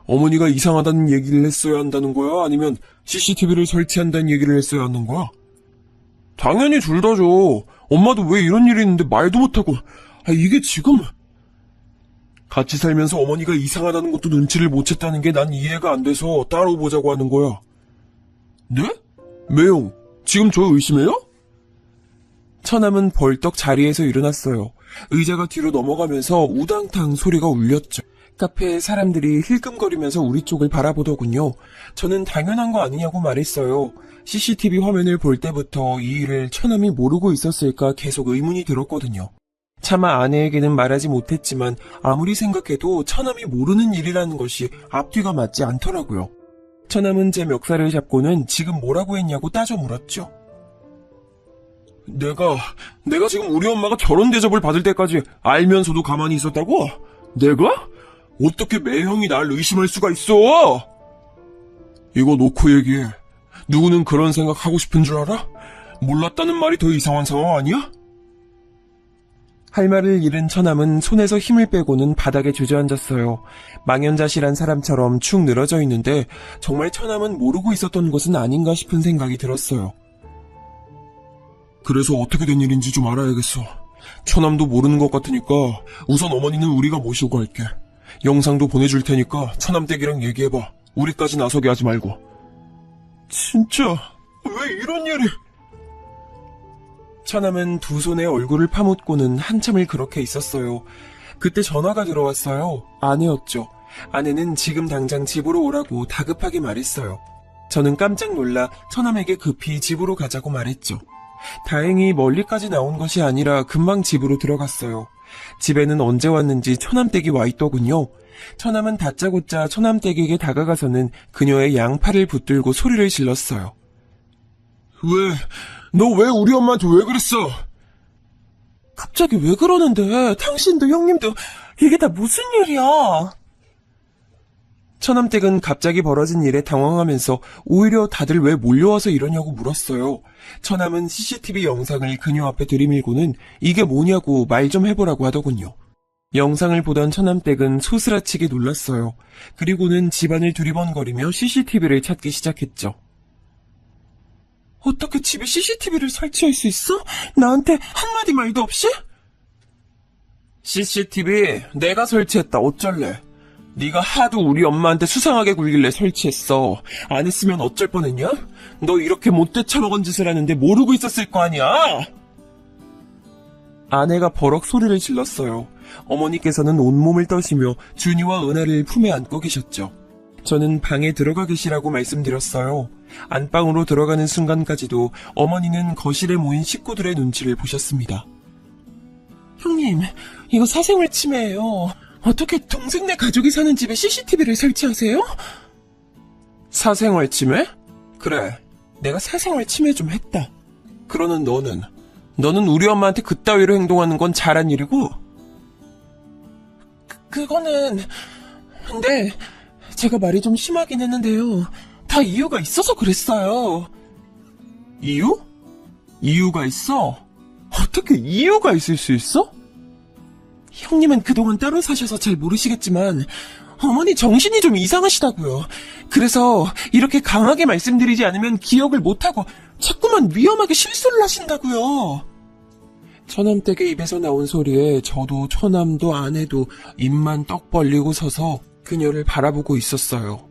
어머니가 이상하다는 얘기를 했어야 한다는 거야? 아니면 CCTV를 설치한다는 얘기를 했어야 하는 거야? 당연히 둘 다죠. 엄마도 왜 이런 일이 있는데 말도 못하고. 이게 지금... 같이 살면서 어머니가 이상하다는 것도 눈치를 못 챘다는 게 난 이해가 안 돼서 따로 보자고 하는 거야. 네? 매용, 지금 저 의심해요? 처남은 벌떡 자리에서 일어났어요. 의자가 뒤로 넘어가면서 우당탕 소리가 울렸죠. 카페에 사람들이 힐끔거리면서 우리 쪽을 바라보더군요. 저는 당연한 거 아니냐고 말했어요. CCTV 화면을 볼 때부터 이 일을 처남이 모르고 있었을까 계속 의문이 들었거든요. 차마 아내에게는 말하지 못했지만 아무리 생각해도 처남이 모르는 일이라는 것이 앞뒤가 맞지 않더라고요. 처남은 제 멱살을 잡고는 지금 뭐라고 했냐고 따져 물었죠. 내가 지금 우리 엄마가 결혼 대접을 받을 때까지 알면서도 가만히 있었다고? 내가? 어떻게 매형이 날 의심할 수가 있어? 이거 놓고 얘기해. 누구는 그런 생각 하고 싶은 줄 알아? 몰랐다는 말이 더 이상한 상황 아니야? 할 말을 잃은 처남은 손에서 힘을 빼고는 바닥에 주저앉았어요. 망연자실한 사람처럼 축 늘어져 있는데 정말 처남은 모르고 있었던 것은 아닌가 싶은 생각이 들었어요. 그래서 어떻게 된 일인지 좀 알아야겠어. 처남도 모르는 것 같으니까 우선 어머니는 우리가 모시고 갈게. 영상도 보내줄 테니까 처남댁이랑 얘기해봐. 우리까지 나서게 하지 말고. 진짜 왜 이런 일이... 처남은 두 손에 얼굴을 파묻고는 한참을 그렇게 있었어요. 그때 전화가 들어왔어요. 아내였죠. 아내는 지금 당장 집으로 오라고 다급하게 말했어요. 저는 깜짝 놀라 처남에게 급히 집으로 가자고 말했죠. 다행히 멀리까지 나온 것이 아니라 금방 집으로 들어갔어요. 집에는 언제 왔는지 처남댁이 와 있더군요. 처남은 다짜고짜 처남댁에게 다가가서는 그녀의 양팔을 붙들고 소리를 질렀어요. 너 왜 우리 엄마한테 왜 그랬어? 갑자기 왜 그러는데? 당신도 형님도 이게 다 무슨 일이야? 처남댁은 갑자기 벌어진 일에 당황하면서 오히려 다들 왜 몰려와서 이러냐고 물었어요. 처남은 CCTV 영상을 그녀 앞에 들이밀고는 이게 뭐냐고 말 좀 해보라고 하더군요. 영상을 보던 처남댁은 소스라치게 놀랐어요. 그리고는 집안을 두리번거리며 CCTV를 찾기 시작했죠. 어떻게 집에 CCTV를 설치할 수 있어? 나한테 한마디 말도 없이? CCTV 내가 설치했다. 어쩔래? 네가 하도 우리 엄마한테 수상하게 굴길래 설치했어. 안 했으면 어쩔 뻔했냐? 너 이렇게 못돼 처먹은 짓을 하는데 모르고 있었을 거 아니야? 아내가 버럭 소리를 질렀어요. 어머니께서는 온몸을 떠시며 준이와 은하를 품에 안고 계셨죠. 저는 방에 들어가 계시라고 말씀드렸어요. 안방으로 들어가는 순간까지도 어머니는 거실에 모인 식구들의 눈치를 보셨습니다. 형님, 이거 사생활 침해예요. 어떻게 동생네 가족이 사는 집에 CCTV를 설치하세요? 사생활 침해? 그래, 내가 사생활 침해 좀 했다. 그러는 너는 우리 엄마한테 그따위로 행동하는 건 잘한 일이고? 그거는... 근데 제가 말이 좀 심하긴 했는데요. 다 이유가 있어서 그랬어요. 이유? 이유가 있어? 어떻게 이유가 있을 수 있어? 형님은 그동안 따로 사셔서 잘 모르시겠지만 어머니 정신이 좀 이상하시다고요. 그래서 이렇게 강하게 말씀드리지 않으면 기억을 못하고 자꾸만 위험하게 실수를 하신다고요. 처남댁의 입에서 나온 소리에 저도 처남도 아내도 입만 떡 벌리고 서서 그녀를 바라보고 있었어요.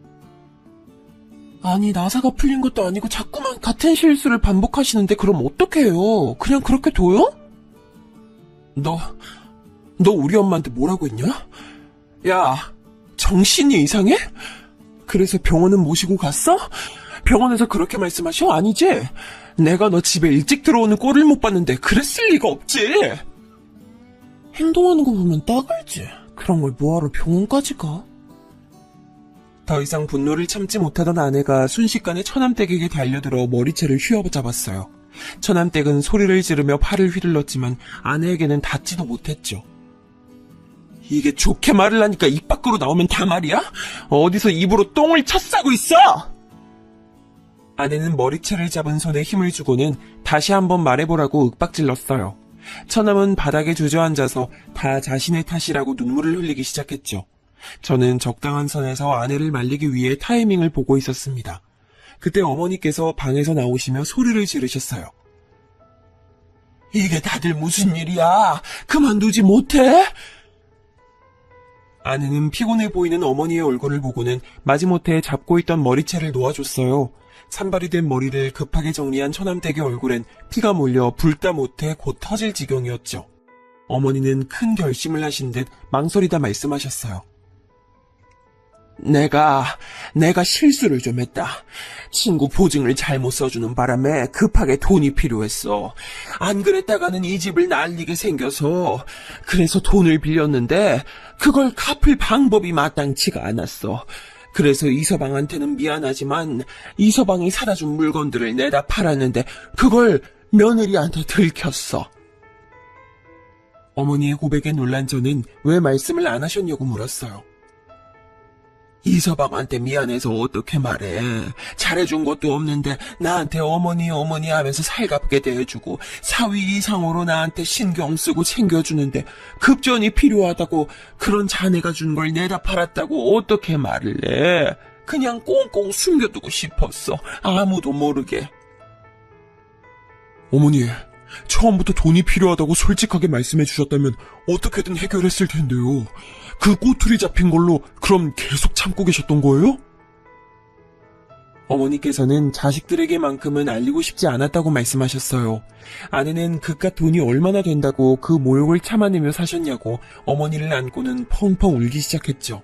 아니, 나사가 풀린 것도 아니고 자꾸만 같은 실수를 반복하시는데 그럼 어떡해요? 그냥 그렇게 둬요? 너 우리 엄마한테 뭐라고 했냐? 야, 정신이 이상해? 그래서 병원은 모시고 갔어? 병원에서 그렇게 말씀하셔? 아니지? 내가 너 집에 일찍 들어오는 꼴을 못 봤는데 그랬을 리가 없지. 행동하는 거 보면 따갈지. 그런 걸 뭐하러 병원까지 가? 더 이상 분노를 참지 못하던 아내가 순식간에 처남댁에게 달려들어 머리채를 휘어잡았어요. 처남댁은 소리를 지르며 팔을 휘둘렀지만 아내에게는 닿지도 못했죠. 이게 좋게 말을 하니까 입 밖으로 나오면 다 말이야? 어디서 입으로 똥을 쳐싸고 있어? 아내는 머리채를 잡은 손에 힘을 주고는 다시 한번 말해보라고 윽박질렀어요. 처남은 바닥에 주저앉아서 다 자신의 탓이라고 눈물을 흘리기 시작했죠. 저는 적당한 선에서 아내를 말리기 위해 타이밍을 보고 있었습니다. 그때 어머니께서 방에서 나오시며 소리를 지르셨어요. 이게 다들 무슨 일이야? 그만두지 못해? 아내는 피곤해 보이는 어머니의 얼굴을 보고는 마지못해 잡고 있던 머리채를 놓아줬어요. 산발이 된 머리를 급하게 정리한 처남댁의 얼굴엔 피가 몰려 불다 못해 곧 터질 지경이었죠. 어머니는 큰 결심을 하신 듯 망설이다 말씀하셨어요. 내가 실수를 좀 했다. 친구 보증을 잘못 써주는 바람에 급하게 돈이 필요했어. 안 그랬다가는 이 집을 날리게 생겨서 그래서 돈을 빌렸는데 그걸 갚을 방법이 마땅치가 않았어. 그래서 이서방한테는 미안하지만 이서방이 사다 준 물건들을 내다 팔았는데 그걸 며느리한테 들켰어. 어머니의 고백에 놀란 저는 왜 말씀을 안 하셨냐고 물었어요. 이서방한테 미안해서 어떻게 말해. 잘해준 것도 없는데 나한테 어머니 하면서 살갑게 대해주고 사위 이상으로 나한테 신경 쓰고 챙겨주는데 급전이 필요하다고 그런 자네가 준 걸 내다 팔았다고 어떻게 말을 해. 그냥 꽁꽁 숨겨두고 싶었어. 아무도 모르게. 어머니, 처음부터 돈이 필요하다고 솔직하게 말씀해 주셨다면 어떻게든 해결했을 텐데요. 그 꼬투리 잡힌 걸로 그럼 계속 참고 계셨던 거예요? 어머니께서는 자식들에게만큼은 알리고 싶지 않았다고 말씀하셨어요. 아내는 그깟 돈이 얼마나 된다고 그 모욕을 참아내며 사셨냐고 어머니를 안고는 펑펑 울기 시작했죠.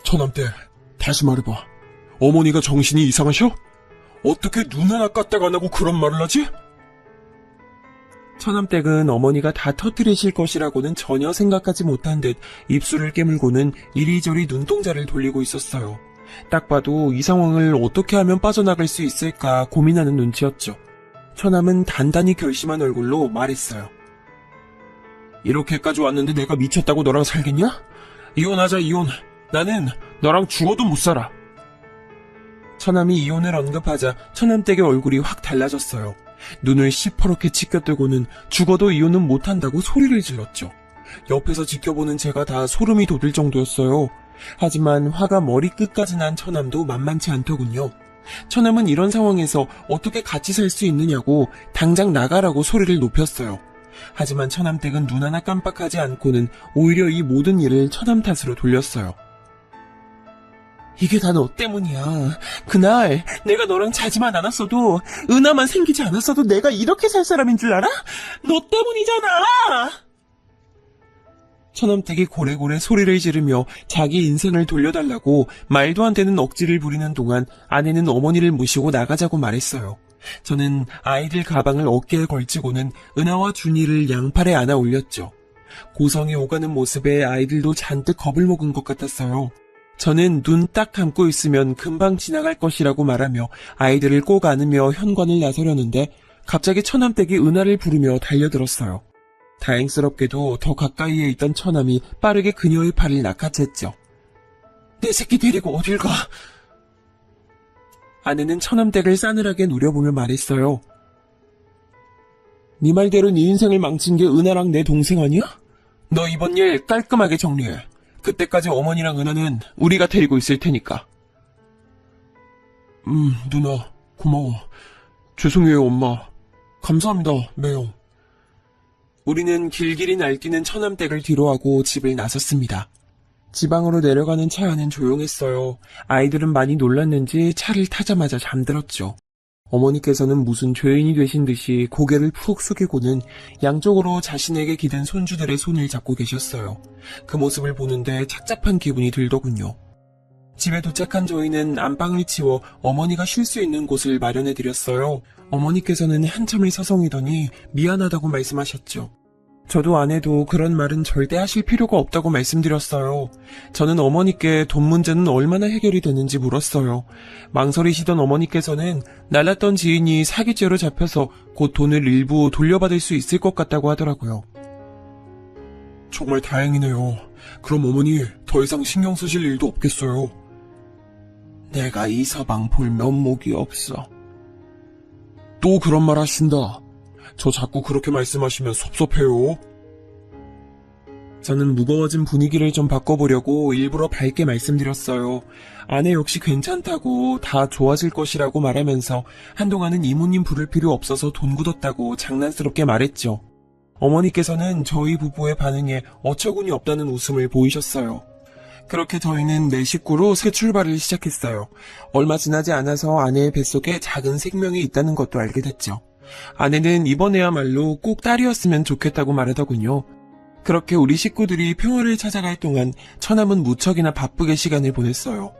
처남댁, 다시 말해봐. 어머니가 정신이 이상하셔? 어떻게 눈 하나 까딱 안 하고 그런 말을 하지? 처남댁은 어머니가 다 터뜨리실 것이라고는 전혀 생각하지 못한 듯 입술을 깨물고는 이리저리 눈동자를 돌리고 있었어요. 딱 봐도 이 상황을 어떻게 하면 빠져나갈 수 있을까 고민하는 눈치였죠. 처남은 단단히 결심한 얼굴로 말했어요. 이렇게까지 왔는데 내가 미쳤다고 너랑 살겠냐? 이혼하자, 이혼. 나는 너랑 죽어도 못 살아. 처남이 이혼을 언급하자 처남댁의 얼굴이 확 달라졌어요. 눈을 시퍼렇게 치켜뜨고는 죽어도 이혼은 못한다고 소리를 질렀죠. 옆에서 지켜보는 제가 다 소름이 돋을 정도였어요. 하지만 화가 머리끝까지 난 처남도 만만치 않더군요. 처남은 이런 상황에서 어떻게 같이 살 수 있느냐고 당장 나가라고 소리를 높였어요. 하지만 처남댁은 눈 하나 깜빡하지 않고는 오히려 이 모든 일을 처남 탓으로 돌렸어요. 이게 다 너 때문이야. 그날 내가 너랑 자지만 않았어도 은하만 생기지 않았어도 내가 이렇게 살 사람인 줄 알아? 너 때문이잖아. 처남댁이 고래고래 소리를 지르며 자기 인생을 돌려달라고 말도 안 되는 억지를 부리는 동안 아내는 어머니를 모시고 나가자고 말했어요. 저는 아이들 가방을 어깨에 걸치고는 은하와 준이를 양팔에 안아 올렸죠. 고성이 오가는 모습에 아이들도 잔뜩 겁을 먹은 것 같았어요. 저는 눈 딱 감고 있으면 금방 지나갈 것이라고 말하며 아이들을 꼭 안으며 현관을 나서려는데 갑자기 처남댁이 은하를 부르며 달려들었어요. 다행스럽게도 더 가까이에 있던 처남이 빠르게 그녀의 팔을 낚아챘죠. 내 새끼 데리고 어딜 가? 아내는 처남댁을 싸늘하게 노려보며 말했어요. 네 말대로 네 인생을 망친 게 은하랑 내 동생 아니야? 너 이번 일 깔끔하게 정리해. 그때까지 어머니랑 은하는 우리가 데리고 있을 테니까. 누나, 고마워. 죄송해요, 엄마. 감사합니다, 매형. 우리는 길길이 날뛰는 처남댁을 뒤로하고 집을 나섰습니다. 지방으로 내려가는 차 안은 조용했어요. 아이들은 많이 놀랐는지 차를 타자마자 잠들었죠. 어머니께서는 무슨 죄인이 되신 듯이 고개를 푹 숙이고는 양쪽으로 자신에게 기댄 손주들의 손을 잡고 계셨어요. 그 모습을 보는데 착잡한 기분이 들더군요. 집에 도착한 저희는 안방을 치워 어머니가 쉴 수 있는 곳을 마련해드렸어요. 어머니께서는 한참을 서성이더니 미안하다고 말씀하셨죠. 저도 아내도 그런 말은 절대 하실 필요가 없다고 말씀드렸어요. 저는 어머니께 돈 문제는 얼마나 해결이 되는지 물었어요. 망설이시던 어머니께서는 날랐던 지인이 사기죄로 잡혀서 곧 돈을 일부 돌려받을 수 있을 것 같다고 하더라고요. 정말 다행이네요. 그럼 어머니 더 이상 신경 쓰실 일도 없겠어요. 내가 이 서방 볼 면목이 없어. 또 그런 말 하신다. 저 자꾸 그렇게 말씀하시면 섭섭해요. 저는 무거워진 분위기를 좀 바꿔보려고 일부러 밝게 말씀드렸어요. 아내 역시 괜찮다고 다 좋아질 것이라고 말하면서 한동안은 이모님 부를 필요 없어서 돈 굳었다고 장난스럽게 말했죠. 어머니께서는 저희 부부의 반응에 어처구니 없다는 웃음을 보이셨어요. 그렇게 저희는 내 식구로 새 출발을 시작했어요. 얼마 지나지 않아서 아내의 뱃속에 작은 생명이 있다는 것도 알게 됐죠. 아내는 이번에야말로 꼭 딸이었으면 좋겠다고 말하더군요. 그렇게 우리 식구들이 평화를 찾아갈 동안 처남은 무척이나 바쁘게 시간을 보냈어요.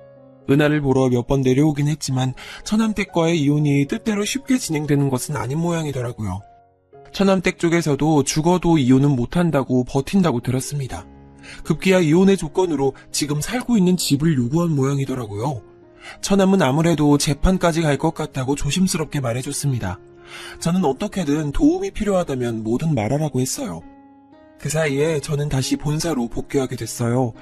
은하를 보러 몇 번 내려오긴 했지만 처남댁과의 이혼이 뜻대로 쉽게 진행되는 것은 아닌 모양이더라고요. 처남댁 쪽에서도 죽어도 이혼은 못한다고 버틴다고 들었습니다. 급기야 이혼의 조건으로 지금 살고 있는 집을 요구한 모양이더라고요. 처남은 아무래도 재판까지 갈 것 같다고 조심스럽게 말해줬습니다. 저는 어떻게든 도움이 필요하다면 뭐든 말하라고 했어요. 그 사이에 저는 다시 본사로 복귀하게 됐어요.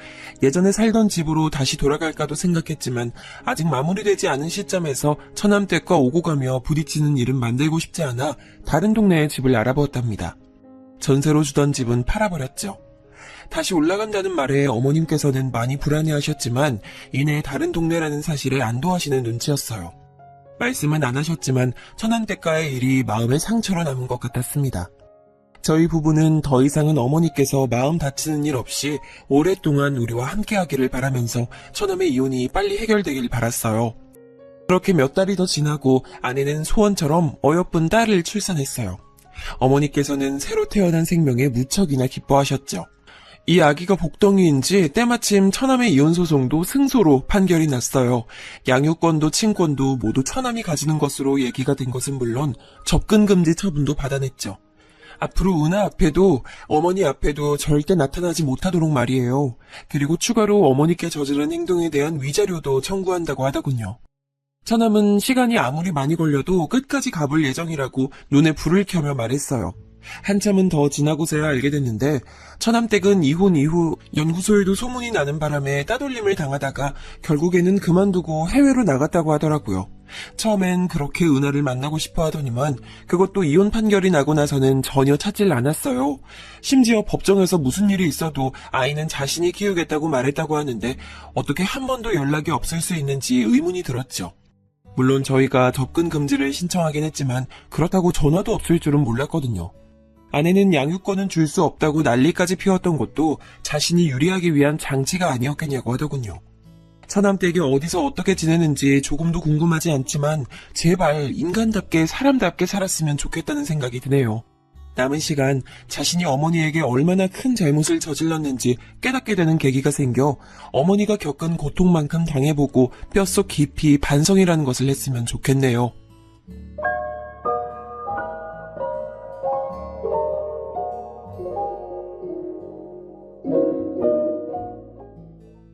예전에 살던 집으로 다시 돌아갈까도 생각했지만 아직 마무리되지 않은 시점에서 처남댁과 오고 가며 부딪히는 일은 만들고 싶지 않아 다른 동네에 집을 알아보았답니다. 전세로 주던 집은 팔아버렸죠. 다시 올라간다는 말에 어머님께서는 많이 불안해하셨지만 이내 다른 동네라는 사실에 안도하시는 눈치였어요. 말씀은 안 하셨지만 처남댁과의 일이 마음의 상처로 남은 것 같았습니다. 저희 부부는 더 이상은 어머니께서 마음 다치는 일 없이 오랫동안 우리와 함께하기를 바라면서 처남의 이혼이 빨리 해결되길 바랐어요. 그렇게 몇 달이 더 지나고 아내는 소원처럼 어여쁜 딸을 출산했어요. 어머니께서는 새로 태어난 생명에 무척이나 기뻐하셨죠. 이 아기가 복덩이인지 때마침 처남의 이혼 소송도 승소로 판결이 났어요. 양육권도 친권도 모두 처남이 가지는 것으로 얘기가 된 것은 물론 접근 금지 처분도 받아냈죠. 앞으로 은하 앞에도 어머니 앞에도 절대 나타나지 못하도록 말이에요. 그리고 추가로 어머니께 저지른 행동에 대한 위자료도 청구한다고 하더군요. 처남은 시간이 아무리 많이 걸려도 끝까지 가볼 예정이라고 눈에 불을 켜며 말했어요. 한참은 더 지나고서야 알게 됐는데 처남댁은 이혼 이후 연구소에도 소문이 나는 바람에 따돌림을 당하다가 결국에는 그만두고 해외로 나갔다고 하더라고요. 처음엔 그렇게 은하를 만나고 싶어 하더니만 그것도 이혼 판결이 나고 나서는 전혀 찾질 않았어요. 심지어 법정에서 무슨 일이 있어도 아이는 자신이 키우겠다고 말했다고 하는데 어떻게 한 번도 연락이 없을 수 있는지 의문이 들었죠. 물론 저희가 접근 금지를 신청하긴 했지만 그렇다고 전화도 없을 줄은 몰랐거든요. 아내는 양육권은 줄 수 없다고 난리까지 피웠던 것도 자신이 유리하기 위한 장치가 아니었겠냐고 하더군요. 처남댁이 어디서 어떻게 지내는지 조금도 궁금하지 않지만 제발 인간답게 사람답게 살았으면 좋겠다는 생각이 드네요. 남은 시간 자신이 어머니에게 얼마나 큰 잘못을 저질렀는지 깨닫게 되는 계기가 생겨 어머니가 겪은 고통만큼 당해보고 뼛속 깊이 반성이라는 것을 했으면 좋겠네요.